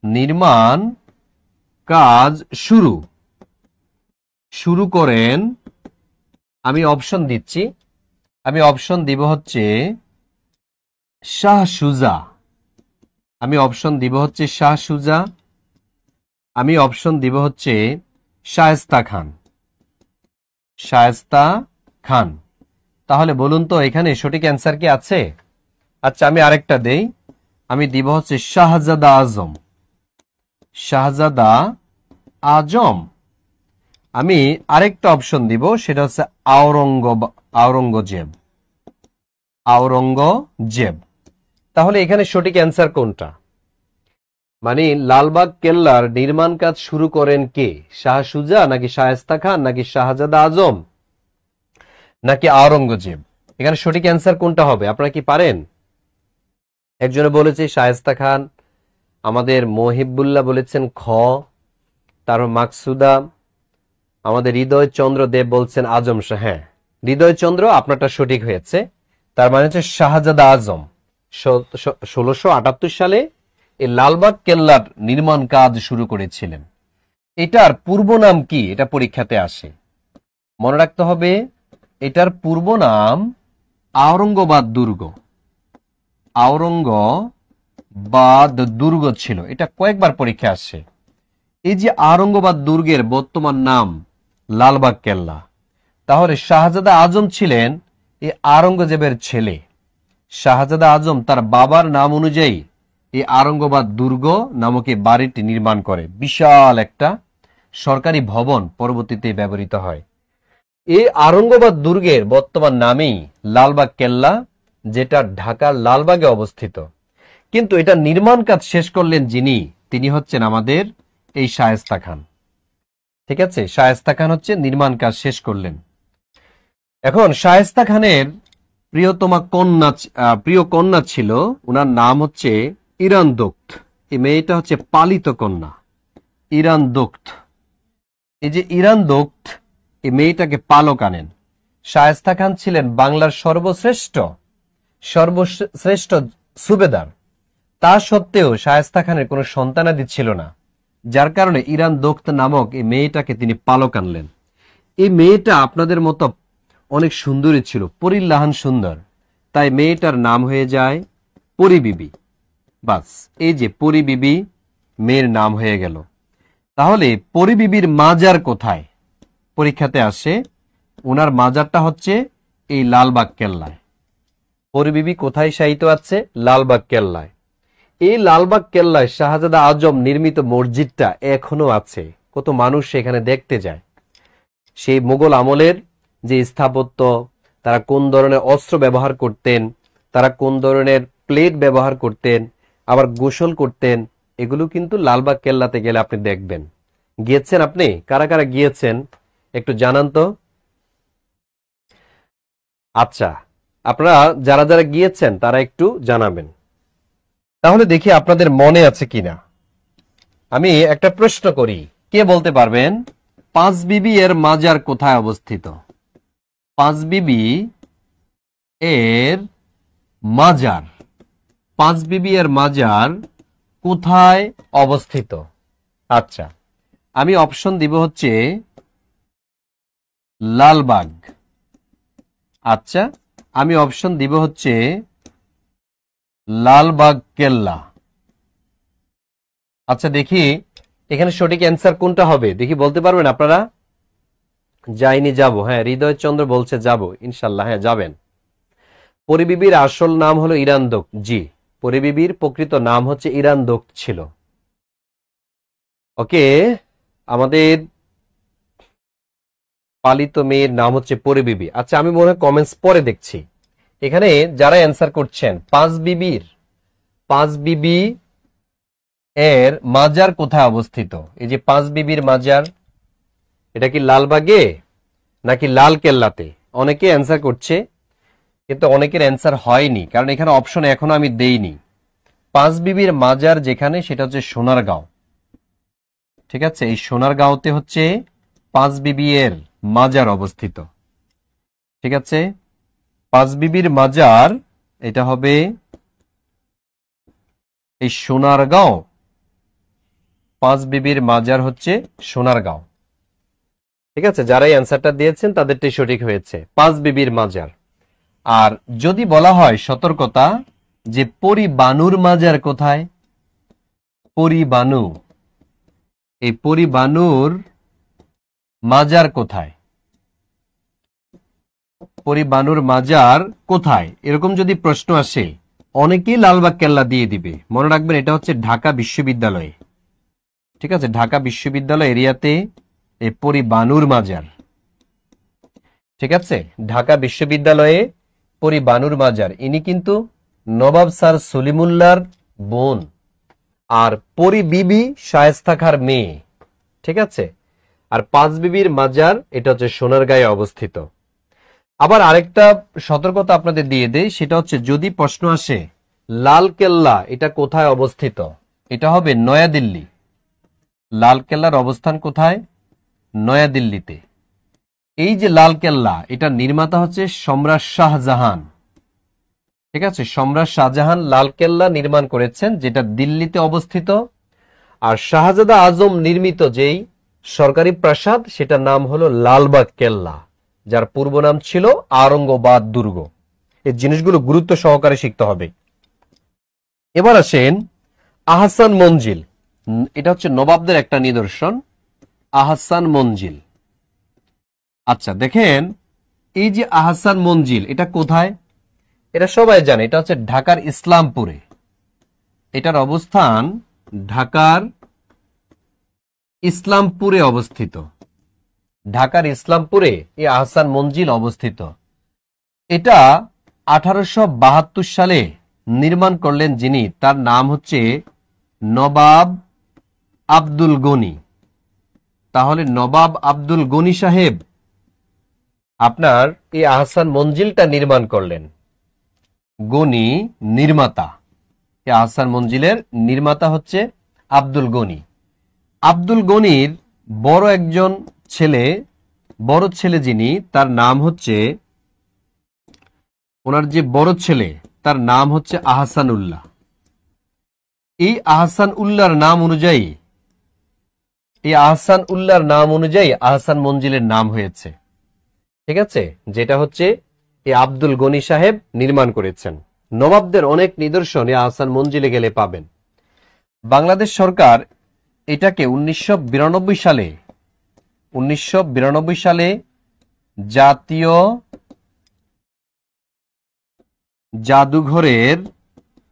নির্মাণ কাজ শুরু করেন, আমি অপশন দিচ্ছি, আমি অপশন দিব হচ্ছে শাহ সুজা, আমি অপশন দিব হচ্ছে শাহ সুজা, আমি অপশন দিব হচ্ছে শায়েস্তা খান। শায়েস্তা খান। তাহলে বলুন তো এখানে সঠিক অ্যান্সার কি আছে? আচ্ছা, আমি আরেকটা দেই, আমি দিব হচ্ছে শাহজাদা আজম। শাহজাদা আজম। আমি আরেকটা অপশন দিব, সেটা হচ্ছে আওরঙ্গজেব। আওরঙ্গজেব। তাহলে এখানে সঠিক অ্যান্সার কোনটা? মানে লালবাগ কেল্লার নির্মাণ কাজ শুরু করেন কে? শাহ সুজা, নাকি শায়েস্তা খান, নাকি শাহজাদা আজম, নাকি আওরঙ্গজেব? এখানে সঠিক অ্যান্সার কোনটা হবে? আপনারা কি পারেন? একজনে বলেছে শায়েস্তা খান, আমাদের মহিবুল্লাহ বলেছেন খ, তারপর মাকসুদা, আমাদের হৃদয় চন্দ্র দেব বলছেন আজম শাহ। হ্যাঁ, হৃদয় চন্দ্র, আপনারটা সঠিক হয়েছে। তার মানে হচ্ছে শাহজাদা আজম 1678 সালে এই লালবাগ কেল্লার নির্মাণ কাজ শুরু করেছিলেন। এটার পূর্ব নাম কি? এটা পরীক্ষাতে আসে, মনে রাখতে হবে। এটার পূর্ব নাম আওরঙ্গাবাদ দুর্গ। আওরঙ্গাবাদ দুর্গ ছিল, এটা কয়েকবার পরীক্ষা আসে। এই যে আওরঙ্গাবাদ দুর্গের বর্তমান নাম লালবাগ কেল্লা। তাহলে শাহজাদা আজম ছিলেন এই আওরঙ্গজেবের ছেলে। শাহজাদা আজম তার বাবার নাম অনুযায়ী এই আওরঙ্গাবাদ দুর্গ নামক এই বাড়িটি নির্মাণ করে। বিশাল একটা সরকারি ভবন পরবর্তীতে ব্যবহৃত হয়। এই আওরঙ্গাবাদ দুর্গের বর্তমান নামই লালবাগ কেল্লা, যেটা ঢাকার লালবাগে অবস্থিত। কিন্তু এটা নির্মাণ কাজ শেষ করলেন যিনি, তিনি হচ্ছেন আমাদের এই শায়েস্তা খান। ঠিক আছে, শায়েস্তা খান হচ্ছে নির্মাণ কাজ শেষ করলেন। এখন শায়েস্তা খানের প্রিয় কন্যা ছিল, ওনার নাম হচ্ছে ইরান দোক্ত। এই মেয়েটা হচ্ছে পালিত কন্যা, ইরান দোক্ত। এই যে ইরান দোক্ত, এই মেয়েটাকে পালক আনেন। শায়েস্তা খান ছিলেন বাংলার সর্বশ্রেষ্ঠ সুবেদার। তা সত্ত্বেও শায়েস্তা খানের কোনো সন্তানাদি ছিল না, যার কারণে ইরান দোক্ত নামক এই মেয়েটাকে তিনি পালক আনলেন। এই মেয়েটা আপনাদের মতো অনেক সুন্দরী ছিল, পরিল্লাহান সুন্দর, তাই মেয়েটার নাম হয়ে যায় পরি বিবি। বাস, এই যে পরি বিবি মেয়ের নাম হয়ে গেল। তাহলে পরি বিবির মাজার কোথায়? পরীক্ষাতে আসে, ওনার মাজারটা হচ্ছে এই লালবাগ কেল্লায়। পরি বিবি কোথায় শায়িত আছে? লালবাগ কেল্লায়। এই লালবাগ কেল্লায় শাহজাদা আজম নির্মিত মসজিদটা এখনো আছে, কত মানুষ সেখানে দেখতে যায়। সেই মুঘল আমলের যে স্থাপত্য, তারা কোন ধরনের অস্ত্র ব্যবহার করতেন, তারা কোন ধরনের প্লেট ব্যবহার করতেন, আবার গোসল করতেন, এগুলো কিন্তু লালবাগ কেল্লাতে গেলে আপনি দেখবেন। গিয়েছেন আপনি? কারা কারা গিয়েছেন একটু জানান তো। আচ্ছা, আপনারা যারা যারা গিয়েছেন তারা একটু জানাবেন। তাহলে দেখি আপনাদের মনে আছে কিনা। আমি একটা প্রশ্ন করি, কে বলতে পারবেন পাঁচ বিবি এর মাজার কোথায় অবস্থিত? পাঁচ বিবি এর মাজার, পাঁচ বিবি এর মাজার কোথায় অবস্থিত? আচ্ছা, আমি অপশন দিব হচ্ছে লালবাগ। আচ্ছা, আমি অপশন দিব হচ্ছে লালবাগ কেল্লা। আচ্ছা, দেখি এখানে সঠিক অ্যান্সার কোনটা হবে, দেখি বলতে পারবেন আপনারা? যাইনি, যাব। হ্যাঁ, হৃদয় চন্দ্র বলছে যাব, ইনশাল্লাহ হ্যাঁ যাবেন। পরিবিবির আসল নাম হলো ইরান দোক্ত। জি, পরিবিবির প্রকৃত নাম হচ্ছে ইরান দোক্ত ছিল। ওকে, আমাদের পালিত মেয়ের নাম হচ্ছে পরিবিবি। আচ্ছা, আমি মনে হয় কমেন্টস পরে দেখছি। এখানে যারা অ্যান্সার করছেন, পাঁচ বিবি এর মাজার কোথায় অবস্থিত? এই যে পাঁচ বিবির মাজার, এটা কি লালবাগে নাকি লাল কেল্লাতে? অনেকে অ্যান্সার করছে, কিন্তু অনেকের অ্যান্সার হয়নি, কারণ এখানে অপশন এখনো আমি দেইনি। পাঁচ বিবির মাজার যেখানে, সেটা হচ্ছে সোনারগাঁও। ঠিক আছে, এই সোনারগাঁওতে হচ্ছে পাঁচ বিবির মাজার অবস্থিত। ঠিক আছে, পাঁচ বিবির মাজার এটা হবে এই সোনারগাঁও। পাঁচ বিবির মাজার হচ্ছে সোনারগাঁও। ঠিক আছে, যারা এই অ্যান্সারটা দিয়েছেন তাদেরটাই সঠিক হয়েছে, পাঁচ বিবির মাজার। আর যদি বলা হয় সতর্কতা, যে পরিবানুর মাজার কোথায়? পরিবানু, এই পরিবানুর মাজার কোথায়? পরিবানুর মাজার কোথায়, এরকম যদি প্রশ্ন আসে অনেকেই লালবাগ কেল্লা দিয়ে দিবে। মনে রাখবেন এটা হচ্ছে ঢাকা বিশ্ববিদ্যালয়ে। ঠিক আছে, ঢাকা বিশ্ববিদ্যালয় এরিয়াতে এই পরিবানুর মাজার। ঠিক আছে, ঢাকা বিশ্ববিদ্যালয়ে পরিবানুর মাজার। ইনি কিন্তু নবাব স্যার সলিমুল্লাহর বোন, আর পরি বিবি শায়েস্তা খাঁর মেয়ে। ঠিক আছে, আর পাঁচ বিবির মাজার এটা হচ্ছে সোনারগাঁয়ে অবস্থিত। আবার আরেকটা সতর্কতা আপনাদের দিয়ে দেই, সেটা হচ্ছে যদি প্রশ্ন আসে লাল কেল্লা এটা কোথায় অবস্থিত, এটা হবে নয়াদিল্লি। লাল কেল্লার অবস্থান কোথায়? নয়াদিল্লিতে। এই যে লাল কেল্লা, এটা নির্মাতা হচ্ছে সম্রাট শাহজাহান। ঠিক আছে, সম্রাট শাহজাহান লাল কেল্লা নির্মাণ করেছেন, যেটা দিল্লিতে অবস্থিত। আর শাহজাদা আজম নির্মিত যেই সরকারি প্রাসাদ, সেটার নাম হলো লালবাগ কেল্লা, যার পূর্ব নাম ছিল আওরঙ্গাবাদ দুর্গ। এই জিনিসগুলো গুরুত্ব সহকারে শিখতে হবে। এবার আসেন আহসান মঞ্জিল। এটা হচ্ছে নবাবদের একটা নিদর্শন, আহসান মঞ্জিল। আচ্ছা দেখেন, এই যে আহসান মঞ্জিল এটা কোথায়? এটা সবাই জানে, এটা হচ্ছে ঢাকার ইসলামপুরে। এটার অবস্থান ঢাকার ইসলামপুরে অবস্থিত। ঢাকার ইসলামপুরে এই আহসান মঞ্জিল অবস্থিত। এটা 1872 সালে নির্মাণ করলেন যিনি, তার নাম হচ্ছে নবাব আব্দুল গনি। তাহলে নবাব আব্দুল গনি সাহেব আপনার এই আহসান মঞ্জিলটা নির্মাণ করলেন। গনি নির্মাতা, এই আহসান মঞ্জিলের নির্মাতা হচ্ছে আব্দুল গনি। আব্দুল গনির বড় ছেলে যিনি, তার নাম হচ্ছে, ওনার যে বড় ছেলে তার নাম হচ্ছে আহসান উল্লাহ। এই আহসান উল্লাহর নাম অনুযায়ী আহসান মঞ্জিলের নাম হয়েছে। ঠিক আছে, যেটা হচ্ছে এই আব্দুল গনি সাহেব নির্মাণ করেছেন। নবাবদের অনেক নিদর্শন এই আহসান মঞ্জিলে গেলে পাবেন। বাংলাদেশ সরকার এটাকে 1992 সালে জাতীয় জাদুঘরের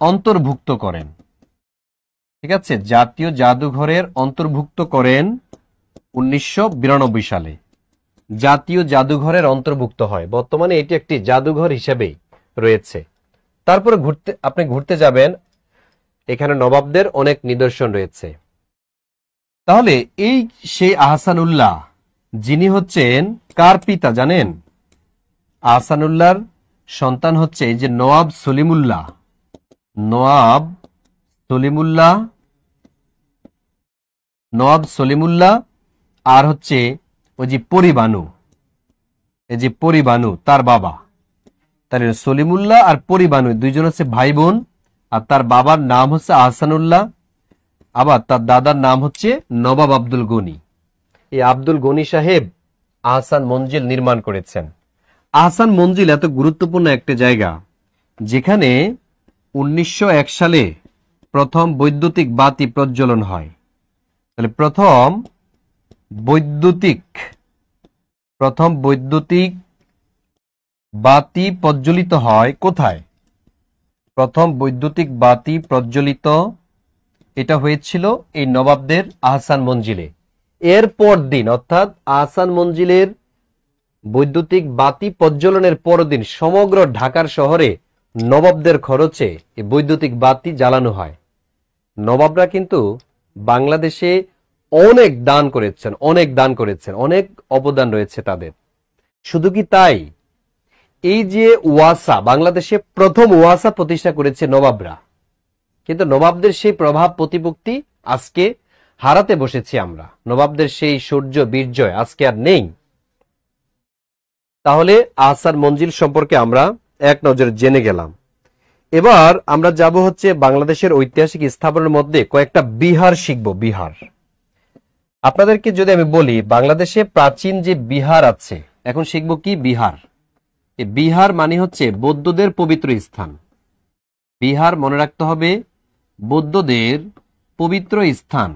অন্তর্ভুক্ত করেন। ঠিক আছে, জাতীয় জাদুঘরের অন্তর্ভুক্ত করেন 1992 সালে। জাতীয় জাদুঘরের অন্তর্ভুক্ত হয়। বর্তমানে এটি একটি জাদুঘর হিসেবেই রয়েছে। তারপরে আপনি ঘুরতে যাবেন, এখানে নবাবদের অনেক নিদর্শন রয়েছে। তাহলে এই সেই আহসান উল্লাহ, যিনি হচ্ছেন কার পিতা জানেন? আহসান উল্লাহর সন্তান হচ্ছে এই যে নওয়াব সলিমুল্লাহ, আর হচ্ছে ওই যে পরিবানু তার বাবা। তাহলে সলিমুল্লাহ আর পরিবানু দুইজন হচ্ছে ভাই বোন, আর তার বাবার নাম হচ্ছে আহসানুল্লাহ, আবার তার দাদার নাম হচ্ছে নবাব আব্দুল গনি। এই আব্দুল গনি সাহেব আহসান মঞ্জিল নির্মাণ করেছেন। আহসান মঞ্জিল এত গুরুত্বপূর্ণ একটা জায়গা, যেখানে 1901 সালে প্রথম বৈদ্যুতিক বাতি প্রজ্বলন হয়। তাহলে প্রথম বৈদ্যুতিক বাতি প্রজ্বলিত হয় কোথায়? প্রথম বৈদ্যুতিক বাতি প্রজ্বলিত এটা হয়েছিল এই নবাবদের আহসান মঞ্জিলে। এরপর দিন, অর্থাৎ আহসান মঞ্জিলের বৈদ্যুতিক বাতি প্রজ্বলনের পরদিন সমগ্র ঢাকার শহরে নবাবদের খরচে এই বৈদ্যুতিক বাতি জ্বালানো হয়। নবাবরা কিন্তু বাংলাদেশে অনেক দান করেছেন, অনেক দান করেছেন, অনেক অবদান রয়েছে তাদের। শুধু কি তাই, এই যে ওয়াসা, বাংলাদেশে প্রথম ওয়াসা প্রতিষ্ঠা করেছে নবাবরা, কিন্তু নবাবদের সেই প্রভাব প্রতিপত্তি আজকে হারাতে বসেছি আমরা। নবাবদের সেই সূর্য বীর্যয় আজকে আর নেই। তাহলে আহসান মঞ্জিল সম্পর্কে আমরা এক নজরে জেনে গেলাম। এবার আমরা যাব হচ্ছে বাংলাদেশের ঐতিহাসিক স্থাপনের মধ্যে কয়েকটা বিহার শিখব। বিহার, আপনাদেরকে যদি আমি বলি বাংলাদেশে প্রাচীন যে বিহার আছে, এখন শিখব কি বিহার। এই বিহার মানে হচ্ছে বৌদ্ধদের পবিত্র স্থান। বিহার মনে রাখতে হবে, বৌদ্ধদের পবিত্র স্থান।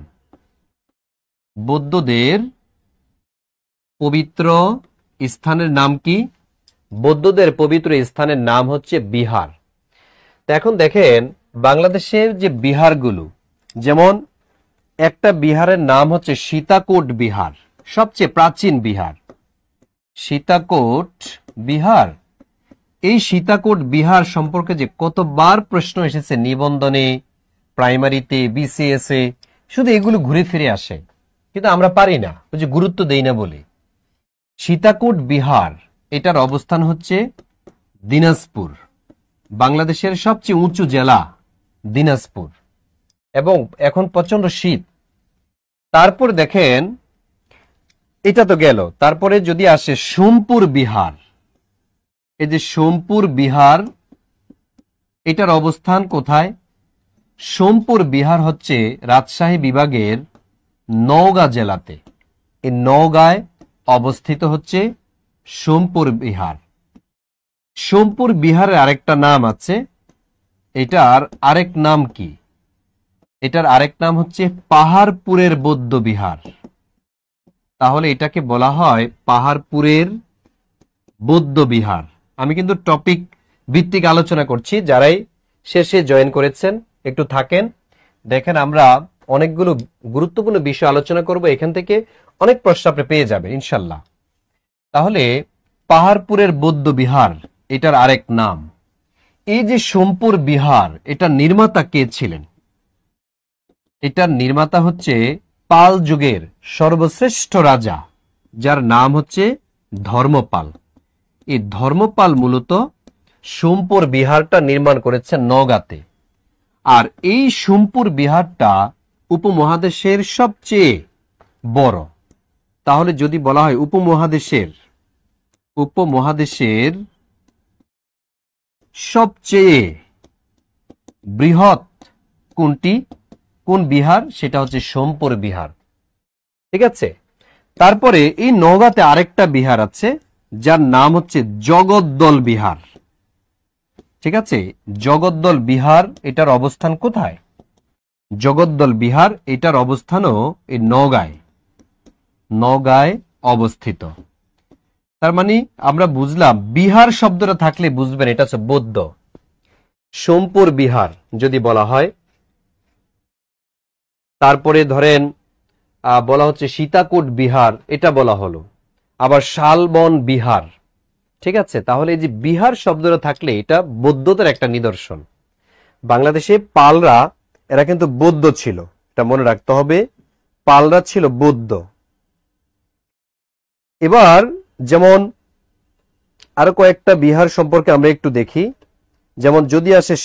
বৌদ্ধদের পবিত্র স্থানের নাম কি? বৌদ্ধদের পবিত্র স্থানের নাম হচ্ছে বিহার। তো এখন দেখেন বাংলাদেশের যে বিহারগুলো, যেমন একটা বিহারের নাম হচ্ছে সীতাকোট বিহার, সবচেয়ে প্রাচীন বিহার। সীতাকোট বিহার, এই সীতাকোট বিহার সম্পর্কে যে কতবার প্রশ্ন এসেছে নিবন্ধনে, প্রাইমারিতে, বিসিএস এ, শুধু এগুলো ঘুরে ফিরে আসে, কিন্তু আমরা পারি না, ওই যে গুরুত্ব দেই না বলে। সীতাকোট বিহার, এটার অবস্থান হচ্ছে দিনাজপুর। বাংলাদেশের সবচেয়ে উঁচু জেলা দিনাজপুর, এবং এখন প্রচন্ড শীত। তারপর দেখেন, এটা তো গেল, তারপরে যদি আসে সোমপুর বিহার। এই যে সোমপুর বিহার, এটার অবস্থান কোথায়? সোমপুর বিহার হচ্ছে রাজশাহী বিভাগের নওগাঁ জেলাতে। এই নওগাঁয় অবস্থিত হচ্ছে সোমপুর বিহার। সোমপুর বিহারের আরেকটা নাম আছে, এটার আরেক নাম কি? এটার আরেক নাম হচ্ছে পাহাড়পুরের বৌদ্ধ বিহার। তাহলে এটাকে বলা হয় পাহাড়পুরের বৌদ্ধ বিহার। আমি কিন্তু টপিক ভিত্তিক আলোচনা করছি, যারাই শেষে জয়েন করেছেন একটু থাকেন, দেখেন আমরা অনেকগুলো গুরুত্বপূর্ণ বিষয় আলোচনা করব, এখান থেকে অনেক প্রশ্ন আপনি পেয়ে যাবেন ইনশাল্লাহ। তাহলে পাহাড়পুরের বৌদ্ধ বিহার, এটার আরেক নাম। এই যে সোমপুর বিহার, এটার নির্মাতা কে ছিলেন? এটার নির্মাতা হচ্ছে পাল যুগের সর্বশ্রেষ্ঠ রাজা, যার নাম হচ্ছে ধর্মপাল। এই ধর্মপাল মূলত সোমপুর বিহারটা নির্মাণ করেছেন নওগাঁতে। আর এই সোমপুর বিহারটা উপমহাদেশের সবচেয়ে বড়। তাহলে যদি বলা হয় উপমহাদেশের সবচেয়ে বৃহৎ কোনটি, কোন বিহার? সেটা হচ্ছে সোমপুর বিহার। ঠিক আছে। তারপরে এই নওগাঁতে আরেকটা বিহার আছে, যার নাম হচ্ছে জগদ্দল বিহার। ঠিক আছে, জগদ্দল বিহার, এটার অবস্থান কোথায়? জগদ্দল বিহার, এটার অবস্থানও এই নওগাঁয় অবস্থিত। তার মানে আমরা বুঝলাম, বিহার শব্দটা থাকলে বুঝবেন এটা হচ্ছে বৌদ্ধ। সোমপুর বিহার যদি বলা হয়, তারপরে ধরেন বলা হচ্ছে সীতাকোট বিহার, এটা বলা হলো, আবার শালবন বিহার। ঠিক আছে, তাহলে এই যে বিহার শব্দটা থাকলে এটা বৌদ্ধতার একটা নিদর্শন। বাংলাদেশে পালরা, এরা কিন্তু বৌদ্ধ ছিল, এটা মনে রাখতে হবে, পালরা ছিল বৌদ্ধ। এবার যেমন আরো কয়েকটা বিহার সম্পর্কে আমরা একটু দেখি, যেমন যদি আসে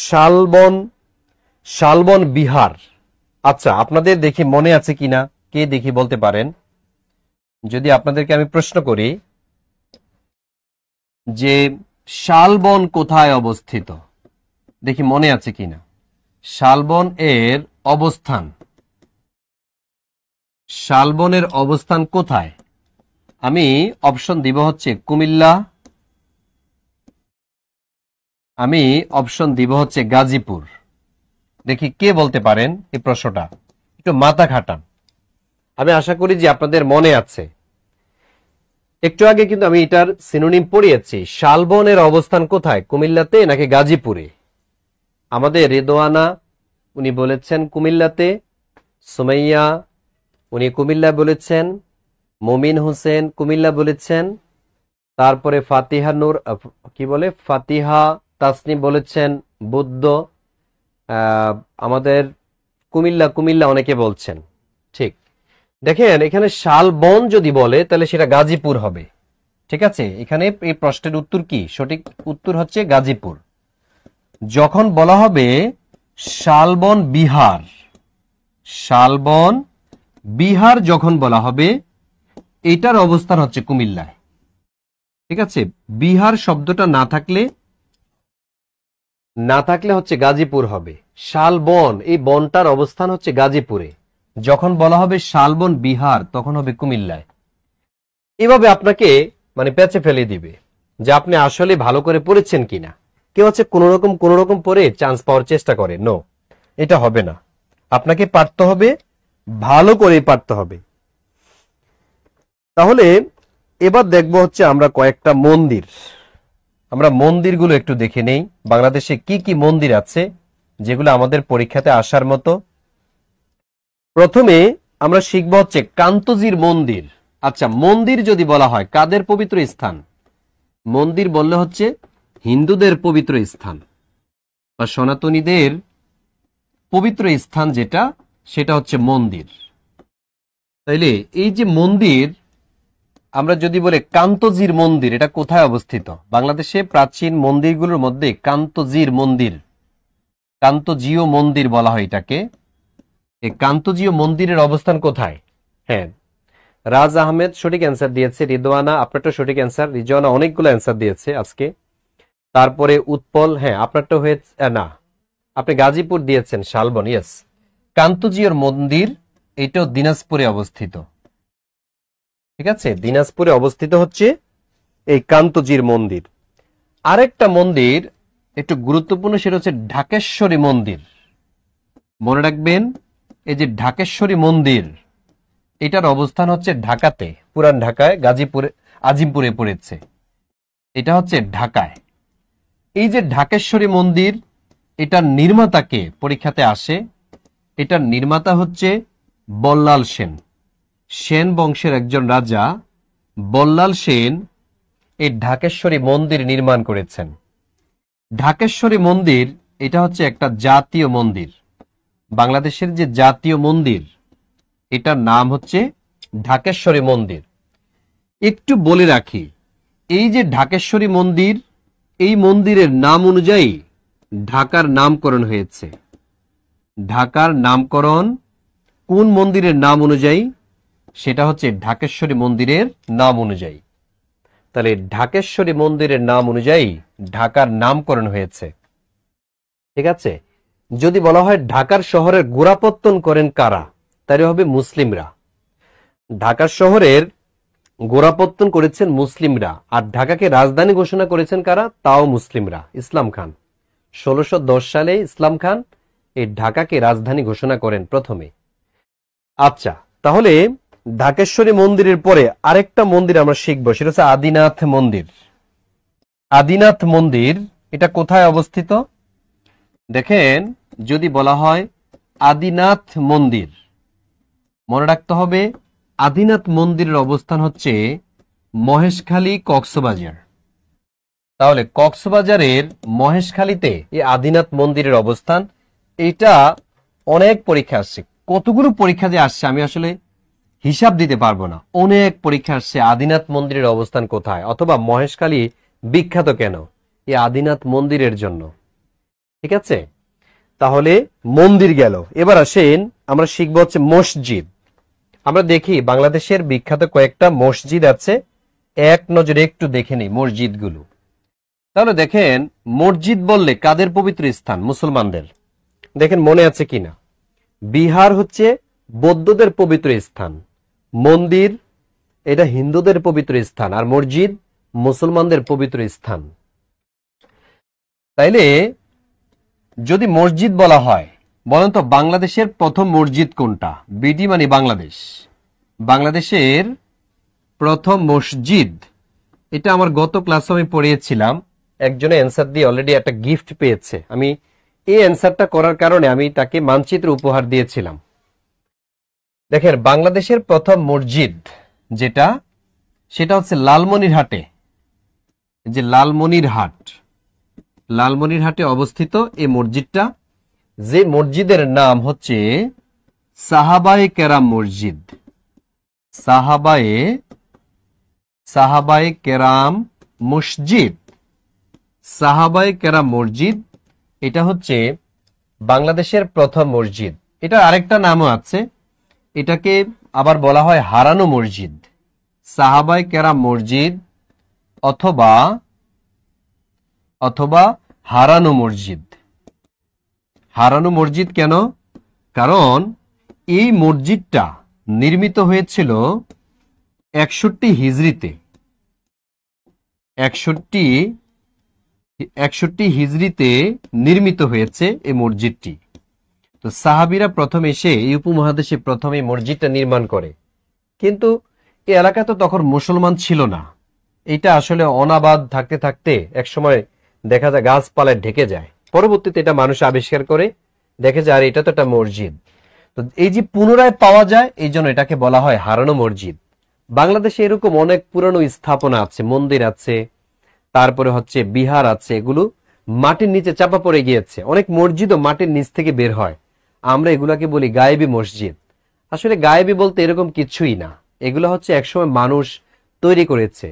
শালবন বিহার। আচ্ছা, আপনাদের দেখি মনে আছে কিনা, কে দেখি বলতে পারেন? যদি আপনাদেরকে আমি প্রশ্ন করি যে শালবন কোথায় অবস্থিত, দেখি মনে আছে কিনা। শালবন এর অবস্থান, শালবনের অবস্থান কোথায়? আমি অপশন দিব হচ্ছে কুমিল্লা, আমি অপশন দিব হচ্ছে গাজীপুর। দেখি কে বলতে পারেন এই প্রশ্নটা, একটু মাথা খাটান। আমি আশা করি যে আপনাদের মনে আছে। একটু আগে কিন্তু আমি এটার সিনোনিম পড়িয়েছি। শালবনের অবস্থান কোথায়, কুমিল্লাতে নাকি গাজীপুরে? আমাদের রেদোয়ানা উনি বলেছেন কুমিল্লাতে, সুমাইয়া উনি কুমিল্লা বলেছেন, মুমিন হোসেন কুমিল্লা বলেছেন, তারপরে ফাতিহা নূর ফাতিহা তাসনিম বলেছেন বুদ্ধ। আমাদের কুমিল্লা অনেকে বলছেন। ঠিক, দেখেন এখানে শালবন যদি বলে তাহলে সেটা গাজীপুর হবে। ঠিক আছে, এখানে এই প্রশ্নের উত্তর কি? সঠিক উত্তর হচ্ছে গাজীপুর। যখন বলা হবে শালবন বিহার, শালবন বিহার যখন বলা হবে এটার অবস্থান হচ্ছে কুমিল্লায়। ঠিক আছে, বিহার শব্দটা না থাকলে হচ্ছে গাজীপুর হবে। শালবন এই বনটার অবস্থান হচ্ছে গাজীপুরে। যখন বলা হবে শালবন বিহার তখন হবে কুমিল্লায়। এভাবে আপনাকে মানে পেঁচে ফেলে দিবে যে আপনি আসলে ভালো করে পড়েছেন কিনা। কেউ হচ্ছে কোন রকম পড়ে চান্স পাওয়ার চেষ্টা করে, নো, এটা হবে না। আপনাকে পারতে হবে, ভালো করে পারতে হবে। তাহলে এবার দেখবো হচ্ছে আমরা কয়েকটা মন্দির, আমরা মন্দিরগুলো একটু দেখে নেই। বাংলাদেশে কি কি মন্দির আছে যেগুলো আমাদের পরীক্ষাতে আসার মতো। প্রথমে আমরা শিখবো হচ্ছে কান্তজির মন্দির। আচ্ছা, মন্দির যদি বলা হয় কাদের পবিত্র স্থান? মন্দির বললে হচ্ছে হিন্দুদের পবিত্র স্থান বা সনাতনীদের পবিত্র স্থান যেটা, সেটা হচ্ছে মন্দির। তাইলে এই যে মন্দির, আমরা যদি বলে কান্তজির মন্দির, এটা কোথায় অবস্থিত? বাংলাদেশে প্রাচীন মন্দিরগুলোর মধ্যে কান্তজির মন্দির, কান্তজীয় মন্দির বলা হয় এটাকে। এই কান্তজীয় মন্দিরের অবস্থান কোথায়? হ্যাঁ, রাজ আহমেদ সঠিক অ্যান্সার দিয়েছে। রিদওয়ানা আপনারটা সঠিক অ্যান্সার। রিজওয়ানা অনেকগুলো অ্যান্সার দিয়েছে আজকে। তারপরে উৎপল, হ্যাঁ আপনারটা হয়েছে না, আপনি গাজীপুর দিয়েছেন। শালবন, ইয়েস। কান্তজিয়র মন্দির এটাও দিনাজপুরে অবস্থিত। ঠিক আছে, দিনাজপুরে অবস্থিত হচ্ছে এই কান্তজির মন্দির। আরেকটা মন্দির একটু গুরুত্বপূর্ণ, সেটা হচ্ছে ঢাকেশ্বরী মন্দির। মনে রাখবেন, এই যে ঢাকেশ্বরী মন্দির, এটার অবস্থান হচ্ছে ঢাকাতে, পুরান ঢাকায়, গাজীপুরে আজিমপুরে পড়েছে। এটা হচ্ছে ঢাকায়। এই যে ঢাকেশ্বরী মন্দির, এটার নির্মাতাকে পরীক্ষাতে আসে। এটার নির্মাতা হচ্ছে বল্লাল সেন, সেন বংশের একজন রাজা বল্লাল সেন এই ঢাকেশ্বরী মন্দির নির্মাণ করেছেন। ঢাকেশ্বরী মন্দির এটা হচ্ছে একটা জাতীয় মন্দির। বাংলাদেশের যে জাতীয় মন্দির, এটার নাম হচ্ছে ঢাকেশ্বরী মন্দির। একটু বলে রাখি, এই যে ঢাকেশ্বরী মন্দির, এই মন্দিরের নাম অনুযায়ী ঢাকার নামকরণ হয়েছে। ঢাকার নামকরণ কোন মন্দিরের নাম অনুযায়ী? সেটা হচ্ছে ঢাকেশ্বরী মন্দিরের নাম অনুযায়ী। তাহলে ঢাকেশ্বরী মন্দিরের নাম অনুযায়ী ঢাকার নামকরণ হয়েছে। ঠিক আছে, যদি বলা হয় ঢাকার শহরের গোড়াপত্তন করেন কারা, তাহলে হবে মুসলিমরা। ঢাকার শহরের গোড়াপত্তন করেছেন মুসলিমরা। আর ঢাকাকে রাজধানী ঘোষণা করেছেন কারা? তাও মুসলিমরা। ইসলাম খান 1610 সালে ইসলাম খান এই ঢাকাকে রাজধানী ঘোষণা করেন প্রথমে। আচ্ছা, তাহলে ঢাকেশ্বরী মন্দিরের পরে আরেকটা মন্দির আমরা শিখবো, সেটা হচ্ছে আদিনাথ মন্দির। আদিনাথ মন্দির এটা কোথায় অবস্থিত? দেখেন, যদি বলা হয় আদিনাথ মন্দির, মনে রাখতে হবে আদিনাথ মন্দিরের অবস্থান হচ্ছে মহেশখালী, কক্সবাজার। তাহলে কক্সবাজারের মহেশখালীতে এই আদিনাথ মন্দিরের অবস্থান। এটা অনেক পরীক্ষা আসছে, কতগুলো পরীক্ষা যে আসছে আমি আসলে হিসাব দিতে পারবো না। অনেক পরীক্ষা আসছে আদিনাথ মন্দিরের অবস্থান কোথায়, অথবা মহেশখালী বিখ্যাত কেন এই আদিনাথ মন্দিরের জন্য। ঠিক আছে, তাহলে মন্দির গেল। এবার আসেন আমরা শিখবো হচ্ছে মসজিদ। আমরা দেখি বাংলাদেশের বিখ্যাত কয়েকটা মসজিদ আছে, এক নজরে একটু দেখে নিই মসজিদগুলো। তাহলে দেখেন, মসজিদ বললে কাদের পবিত্র স্থান? মুসলমানদের। দেখেন মনে আছে কিনা, বিহার হচ্ছে বৌদ্ধদের পবিত্র স্থান, মন্দির এটা হিন্দুদের পবিত্র স্থান, আর মসজিদ মুসলমানদের পবিত্র স্থান। তাইলে যদি মসজিদ বলা হয়, বলেন তো বাংলাদেশের প্রথম মসজিদ কোনটা? বিডি মানে বাংলাদেশ। বাংলাদেশের প্রথম মসজিদ, এটা আমার গত ক্লাসে আমি পড়িয়েছিলাম। একজনে অ্যান্সার দিয়ে অলরেডি একটা গিফট পেয়েছে। আমি এই অ্যান্সারটা করার কারণে আমি তাকে মানচিত্র উপহার দিয়েছিলাম। দেখেন, বাংলাদেশের প্রথম মসজিদ যেটা, সেটা হচ্ছে লালমনিরহাটে। যে লালমনিরহাট, লালমনিরহাটে অবস্থিত এই মসজিদটা, যে মসজিদের নাম হচ্ছে সাহাবায়ে কেরাম মসজিদ। সাহাবায়ে সাহাবায়ে কেরাম মসজিদ। সাহাবায়ে কেরাম মসজিদ এটা হচ্ছে বাংলাদেশের প্রথম মসজিদ। এটার আরেকটা নামও আছে, এটাকে আবার বলা হয় হারানো মসজিদ। সাহাবায়ে কেরাম মসজিদ অথবা অথবা হারানো মসজিদ। হারানো মসজিদ কেন? কারণ এই মসজিদটা নির্মিত হয়েছিল 61 হিজরিতে। 61 হিজরিতে নির্মিত হয়েছে এই মসজিদটি। তো সাহাবীরা প্রথম এসে এই উপমহাদেশে প্রথম এই মসজিদটা নির্মাণ করে, কিন্তু এই এলাকা তো তখন মুসলমান ছিল না। এটা আসলে অনাবাদ থাকতে থাকতে একসময় দেখা যায় গাছপালায় ঢেকে যায়। পরবর্তীতে এটা মানুষ আবিষ্কার করে, দেখে যায় আর এটা তো একটা মসজিদ। তো এই যে পুনরায় পাওয়া যায়, এই জন্য এটাকে বলা হয় হারানো মসজিদ। বাংলাদেশে এরকম অনেক পুরানো স্থাপনা আছে, মন্দির আছে, তারপরে হচ্ছে বিহার আছে, এগুলো মাটির নিচে চাপা পড়ে গিয়েছে। অনেক মসজিদও মাটির নিচ থেকে বের হয়, আমরা এগুলাকে বলি গায়েবী মসজিদ। আসলে গায়েবী বলতে এরকম কিছুই না, এগুলো হচ্ছে একসময় মানুষ তৈরি করেছে,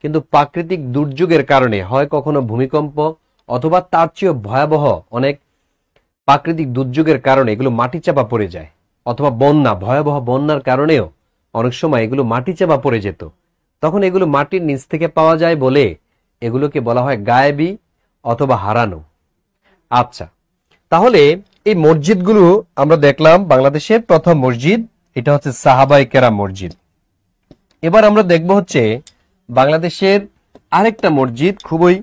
কিন্তু প্রাকৃতিক দুর্যোগের কারণে, হয় কখনো ভূমিকম্প অথবা তার চেয়েও ভয়াবহ অনেক প্রাকৃতিক দুর্যোগের কারণে এগুলো মাটি চাপা পড়ে যায়, অথবা বন্যা, ভয়াবহ বন্যার কারণেও অনেক সময় এগুলো মাটি চাপা পড়ে যেত। তখন এগুলো মাটির নিচ থেকে পাওয়া যায় বলে এগুলোকে বলা হয় গায়েবী অথবা হারানো। আচ্ছা, তাহলে এই মসজিদগুলো আমরা দেখলাম বাংলাদেশের প্রথম মসজিদ, এটা হচ্ছে সাহাবায়ে কেরাম মসজিদ। এবার আমরা দেখব হচ্ছে বাংলাদেশের আরেকটা মসজিদ, খুবই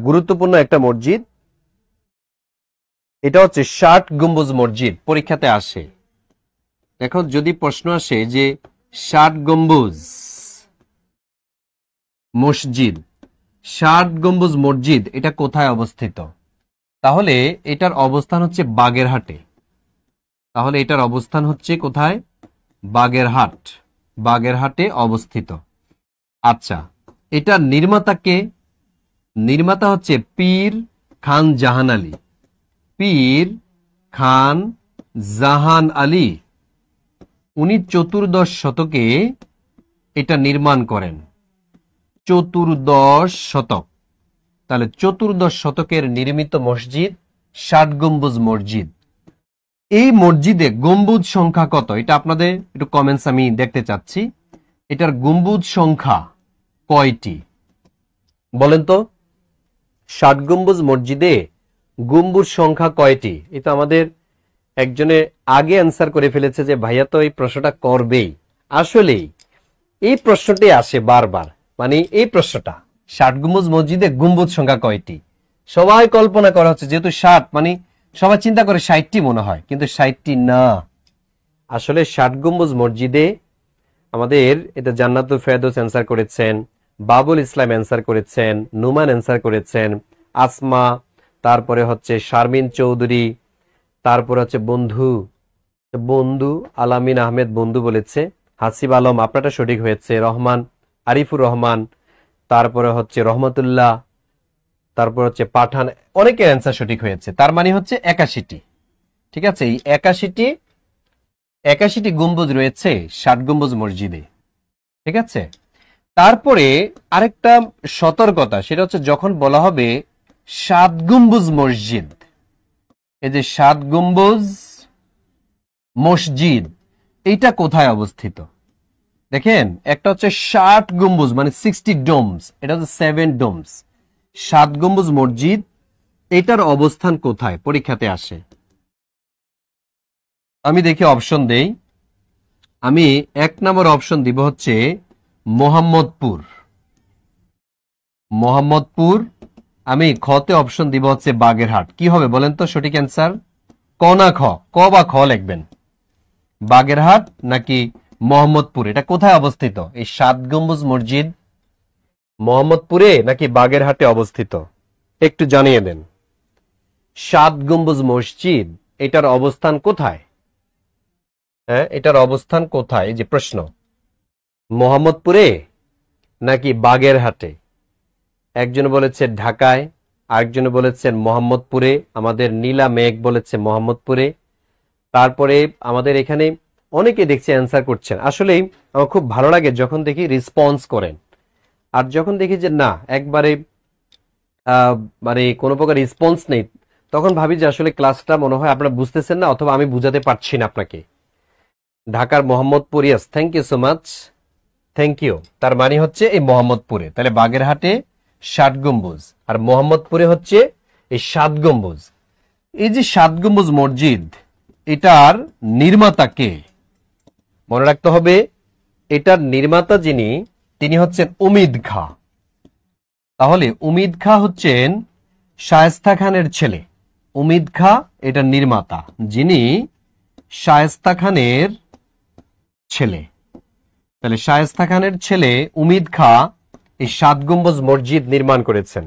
গুরুত্বপূর্ণ একটা মসজিদ, এটা হচ্ছে 60 গম্বুজ মসজিদ। পরীক্ষাতে আসে, দেখো যদি প্রশ্ন আসে যে 60 গম্বুজ মসজিদ, 60 গম্বুজ মসজিদ এটা কোথায় অবস্থিত, তাহলে এটার অবস্থান হচ্ছে বাগেরহাটে। তাহলে এটার অবস্থান হচ্ছে কোথায়? বাগেরহাট। বাগেরহাটে অবস্থিত। আচ্ছা, এটার নির্মাতা কে? নির্মাতা হচ্ছে পীর খান জাহান আলী। পীর খান জাহান আলী, উনি 14 শতকে এটা নির্মাণ করেন। 14 শতক। তাহলে 14 শতকের নির্মিত মসজিদ 60 গম্বুজ মসজিদ। এই মসজিদে গম্বুজ সংখ্যা কত, এটা আপনাদের একটু কমেন্টস আমি দেখতে চাচ্ছি। এটার গম্বুজ সংখ্যা কয়টি বলেন তো? 60 গম্বুজ মসজিদে গম্বুজ সংখ্যা কয়টি? এটা আমাদের একজনে আগে অ্যান্সার করে ফেলেছে যে ভাইয়া তো এই প্রশ্নটা করবেই। আসলেই এই প্রশ্নটি আসে বারবার, মানে এই প্রশ্নটা 60 গম্বুজ মসজিদে গম্বুজ সংখ্যা কয়টি? সবাই কল্পনা করা হচ্ছে যেহেতু 60, মানে সবাই চিন্তা করে 60টি মনে হয়, কিন্তু 60টি না। আসলে 60 গম্বুজ মসজিদে আমাদের এটা জান্নাতুল ফেরদৌস অ্যান্সার করেছেন, বাবুল ইসলাম অ্যান্সার করেছেন, নুমান অ্যান্সার করেছেন, আসমা, তারপরে হচ্ছে শারমিন চৌধুরী, তারপরে হচ্ছে বন্ধু আলামিন আহমেদ বন্ধু বলেছে, হাসিব আলম আপনারটা সঠিক হয়েছে, রহমান, আরিফুর রহমান, তারপরে হচ্ছে রহমতুল্লাহ, তারপর হচ্ছে পাঠান, অনেকের অ্যান্সার সঠিক হয়েছে। তার মানে হচ্ছে 81টি। ঠিক আছে, এই 81টি গম্বুজ রয়েছে 60 গম্বুজ মসজিদে। ঠিক আছে, তারপরে আরেকটা সতর্কতা, সেটা হচ্ছে যখন বলা হবে 7 গম্বুজ মসজিদ, এই যে 7 গম্বুজ মসজিদ, এইটা কোথায় অবস্থিত? দেখেন, একটা হচ্ছে 60 গম্বুজ মানে 60 ডোমস, এটা হচ্ছে 7 ডোমস। 7 গম্বুজ মসজিদ, এটার অবস্থান কোথায়? পরীক্ষাতে আসে। আমি দেখি অপশন দেই। আমি 1 নম্বর অপশন দিব হচ্ছে মোহাম্মদপুর। মোহাম্মদপুর। আমি খতে অপশন দিব হচ্ছে বাগেরহাট। কি হবে বলেন তো সঠিক অ্যান্সার? ক না খ? ক বা খ লিখবেন। বাগেরহাট নাকি মোহাম্মদপুর, এটা কোথায় অবস্থিত? এই 7 গম্বুজ মসজিদ মোহাম্মদপুরে নাকি বাগেরহাটে অবস্থিত? একটু জানিয়ে দেন। 7 গম্বুজ মসজিদ এটার অবস্থান কোথায়? হ্যাঁ, এটার অবস্থান কোথায়? এই যে প্রশ্ন, মোহাম্মদপুরে নাকি বাগেরহাটে? একজন বলেছে ঢাকায়, আরেকজন বলেছেন মোহাম্মদপুরে, আমাদের নীলা মেঘ বলেছে মোহাম্মদপুরে। তারপরে আমাদের এখানে অনেকে দেখছি অ্যান্সার করছেন। আসলেই আমার খুব ভালো লাগে যখন দেখি রেসপন্স করেন, আর যখন দেখি যে না একবারে মানে কোনো প্রকার রেসপন্স নেই, তখন ভাবি যে আসলে ক্লাসটা মনে হয় আপনারা বুঝতেছেন না, অথবা আমি বুঝাতে পারছি না আপনাকে। ঢাকার Mohammadpur, yes, thank you so much, thank you. তার মানে হচ্ছে এই মোহাম্মদপুরে, তাহলে বাগেরহাটে 60 গম্বুজ আর মোহাম্মদপুরে হচ্ছে এই 7 গম্বুজ। এই যে 7 গম্বুজ মসজিদ, এটার নির্মাতা কে? মনে রাখতে হবে এটার নির্মাতা যিনি, তিনি হচ্ছেন উমিদ খাঁ। তাহলে উমিদ খাঁ হচ্ছেন শায়েস্তা খানের ছেলে। উমিদ খাঁ এটার নির্মাতা, যিনি শায়েস্তা খানের ছেলে। তাহলে শায়েস্তা খানের ছেলে উমিদ খাঁ এই 7 গম্বুজ মসজিদ নির্মাণ করেছেন।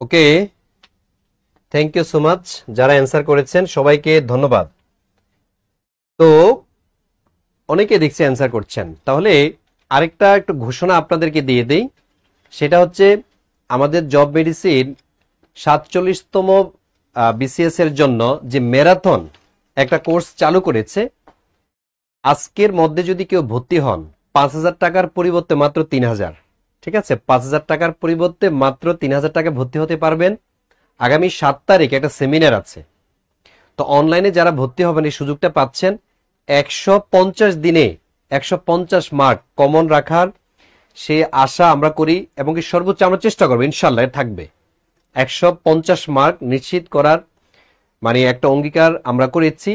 ওকে, থ্যাংক ইউ সো মাচ। যারা অ্যান্সার করেছেন সবাইকে ধন্যবাদ। তো অনেকে দেখছি অ্যান্সার করছেন, তাহলে আরেকটা একটু ঘোষণা আপনাদেরকে দিয়ে দেই। সেটা হচ্ছে আমাদের জব মেডিসিন 47তম বিসিএস এর জন্য যে ম্যারাথন একটা কোর্স চালু করেছে। আজকের মধ্যে যদি কেউ ভর্তি হন, 5,000 টাকার পরিবর্তে মাত্র 3,000, ঠিক আছে, 5,000 টাকার পরিবর্তে মাত্র 3,000 টাকা ভর্তি হতে পারবেন। আগামী 7 তারিখ একটা সেমিনার আছে, তো অনলাইনে যারা ভর্তি হবেন এই সুযোগটা পাচ্ছেন। 150 দিনে 150 মার্ক কমন রাখার সে আশা আমরা করি, এবং কি সর্বোচ্চ আমরা চেষ্টা করবো, ইনশাল্লাহ থাকবে 150 মার্ক নিশ্চিত করার মানে একটা অঙ্গীকার আমরা করেছি।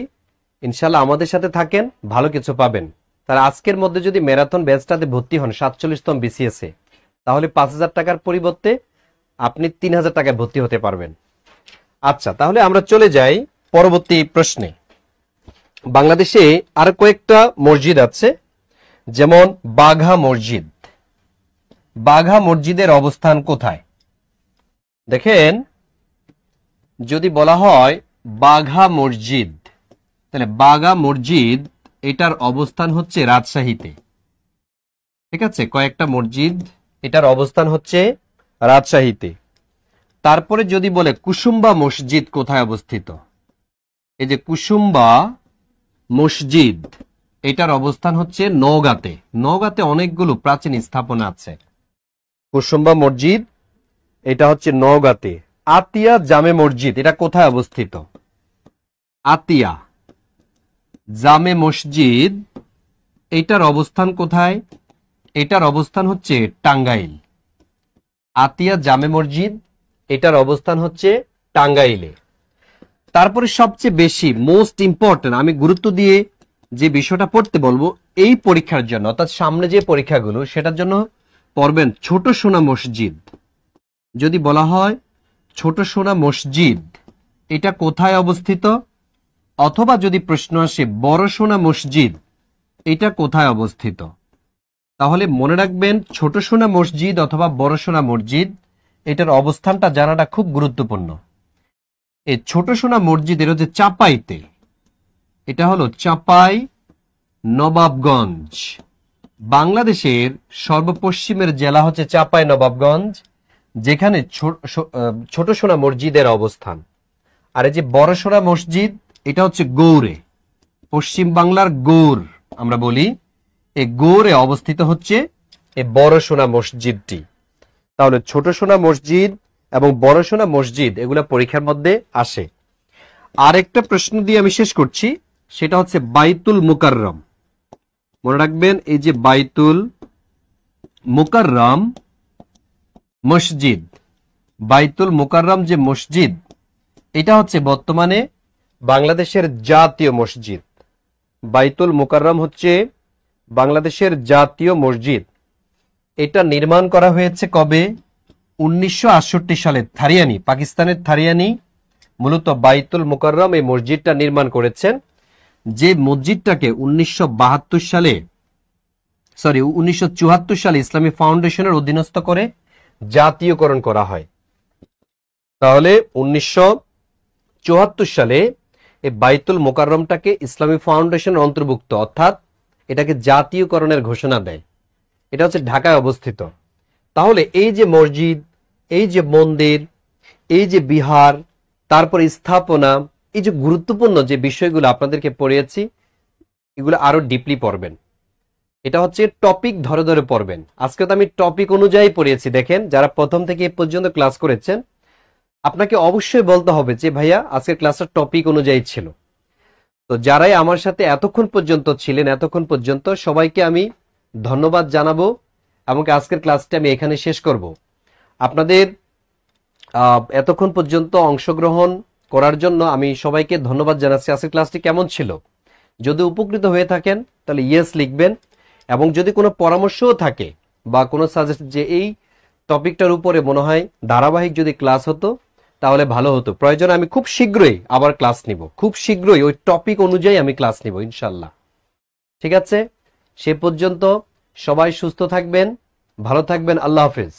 ইনশাল্লাহ আমাদের সাথে থাকেন, ভালো কিছু পাবেন। তার আজকের মধ্যে যদি ম্যারাথন ব্যাচটাতে ভর্তি হন 47তম বিসিএস এ, তাহলে 5,000 টাকার পরিবর্তে আপনি 3,000 টাকায় ভর্তি হতে পারবেন। আচ্ছা, তাহলে আমরা চলে যাই পরবর্তী প্রশ্নে। বাংলাদেশে আর কয়েকটা মসজিদ আছে, যেমন বাঘা মসজিদ। বাঘা মসজিদের অবস্থান কোথায়? দেখেন, যদি বলা হয় বাঘা মসজিদ, তাহলে বাঘা মসজিদ এটার অবস্থান হচ্ছে রাজশাহীতে। ঠিক আছে, কয়েকটা মসজিদ, এটার অবস্থান হচ্ছে রাজশাহীতে। তারপরে যদি বলে কুসুম্বা মসজিদ কোথায় অবস্থিত, এই যে কুসুম্বা মসজিদ, এটার অবস্থান হচ্ছে নওগাঁতে। নওগাঁতে অনেকগুলো প্রাচীন স্থাপনা আছে। কুসুম্বা মসজিদ এটা হচ্ছে নওগাঁতে। আতিয়া জামে মসজিদ এটা কোথায় অবস্থিত? আতিয়া জামে মসজিদ এটার অবস্থান কোথায়? এটার অবস্থান হচ্ছে টাঙ্গাইল। আতিয়া জামে মসজিদ এটার অবস্থান হচ্ছে টাঙ্গাইলে। তারপরে সবচেয়ে বেশি মোস্ট ইম্পর্টেন্ট আমি গুরুত্ব দিয়ে যে বিষয়টা পড়তে বলবো এই পরীক্ষার জন্য, অর্থাৎ সামনে যে পরীক্ষাগুলো সেটার জন্য পড়বেন ছোট সোনা মসজিদ। যদি বলা হয় ছোট সোনা মসজিদ এটা কোথায় অবস্থিত, অথবা যদি প্রশ্ন আসে বড় সোনা মসজিদ এটা কোথায় অবস্থিত, তাহলে মনে রাখবেন ছোট সোনা মসজিদ অথবা বড় সোনা মসজিদ এটার অবস্থানটা জানাটা খুব গুরুত্বপূর্ণ। এই ছোট সোনা মসজিদ এটা হচ্ছে চাপাইতে, এটা হলো চাপাই নবাবগঞ্জ। বাংলাদেশের সর্বপশ্চিমের জেলা হচ্ছে চাপাই নবাবগঞ্জ, যেখানে ছোট সোনা মসজিদের অবস্থান। আর এই যে বড় সোনা মসজিদ এটা হচ্ছে গৌড়ে, পশ্চিম বাংলার গৌড় আমরা বলি, এই গৌড়ে অবস্থিত হচ্ছে এই বড় সোনা মসজিদটি। তাহলে ছোট সোনা মসজিদ এবং বড় সোনা মসজিদ এগুলা পরীক্ষার মধ্যে আসে। আরেকটা প্রশ্ন দিয়ে আমি শেষ করছি, সেটা হচ্ছে বাইতুল মুকাররম। মনে রাখবেন, এই যে বাইতুল মুকাররম মসজিদ, বাইতুল মুকাররম যে মসজিদ, এটা হচ্ছে বর্তমানে বাংলাদেশের জাতীয় মসজিদ। বাইতুল মুকাররম হচ্ছে বাংলাদেশের জাতীয় মসজিদ। এটা নির্মাণ করা হয়েছে কবে? 1968 সালে থারিয়ানি, পাকিস্তানের থারিয়ানি মূলত বাইতুল মুকাররম এই মসজিদটা নির্মাণ করেছেন। যে মসজিদটাকে 1972 সালে 1974 সালে ইসলামী ফাউন্ডেশনের অধীনস্থ করে জাতীয়করণ করা হয়। তাহলে 1974 সালে এই বাইতুল মুকাররমটাকে ইসলামী ফাউন্ডেশনের অন্তর্ভুক্ত, অর্থাৎ এটাকে জাতীয়করণের ঘোষণা দেয়। এটা হচ্ছে ঢাকায় অবস্থিত। তাহলে এই যে মসজিদ, এই যে মন্দির, এই যে বিহার, তারপর স্থাপনা, এই যে গুরুত্বপূর্ণ যে বিষয়গুলো আপনাদেরকে পড়িয়েছি, এগুলো আরো ডিপলি পড়বেন। এটা হচ্ছে টপিক ধরে ধরে পড়বেন। আজকে তো আমি টপিক অনুযায়ী পড়িয়েছি। দেখেন, যারা প্রথম থেকে এ পর্যন্ত ক্লাস করেছেন, আপনাকে অবশ্যই বলতে হবে যে ভাইয়া আজকের ক্লাসের টপিক অনুযায়ী ছিল। তো যারাই আমার সাথে এতক্ষণ পর্যন্ত ছিলেন, এতক্ষণ পর্যন্ত সবাইকে আমি ধন্যবাদ জানাবো এবং আজকের ক্লাসটা আমি এখানে শেষ করব। আপনাদের এতক্ষণ পর্যন্ত অংশগ্রহণ করার জন্য আমি সবাইকে ধন্যবাদ জানাচ্ছি। আজকের ক্লাসটি কেমন ছিল? যদি উপকৃত হয়ে থাকেন তাহলে ইয়েস লিখবেন, এবং যদি কোনো পরামর্শও থাকে বা কোনো সাজেস্ট যে এই টপিকটার উপরে মনে হয় ধারাবাহিক যদি ক্লাস হতো তাহলে ভালো হতো, প্রয়োজনে আমি খুব শীঘ্রই আবার ক্লাস নিব, খুব শীঘ্রই ওই টপিক অনুযায়ী আমি ক্লাস নিব ইনশাল্লাহ। ঠিক আছে, সে পর্যন্ত সবাই সুস্থ থাকবেন, ভালো থাকবেন। আল্লাহ হাফেজ।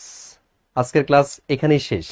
আজকের ক্লাস এখানেই শেষ।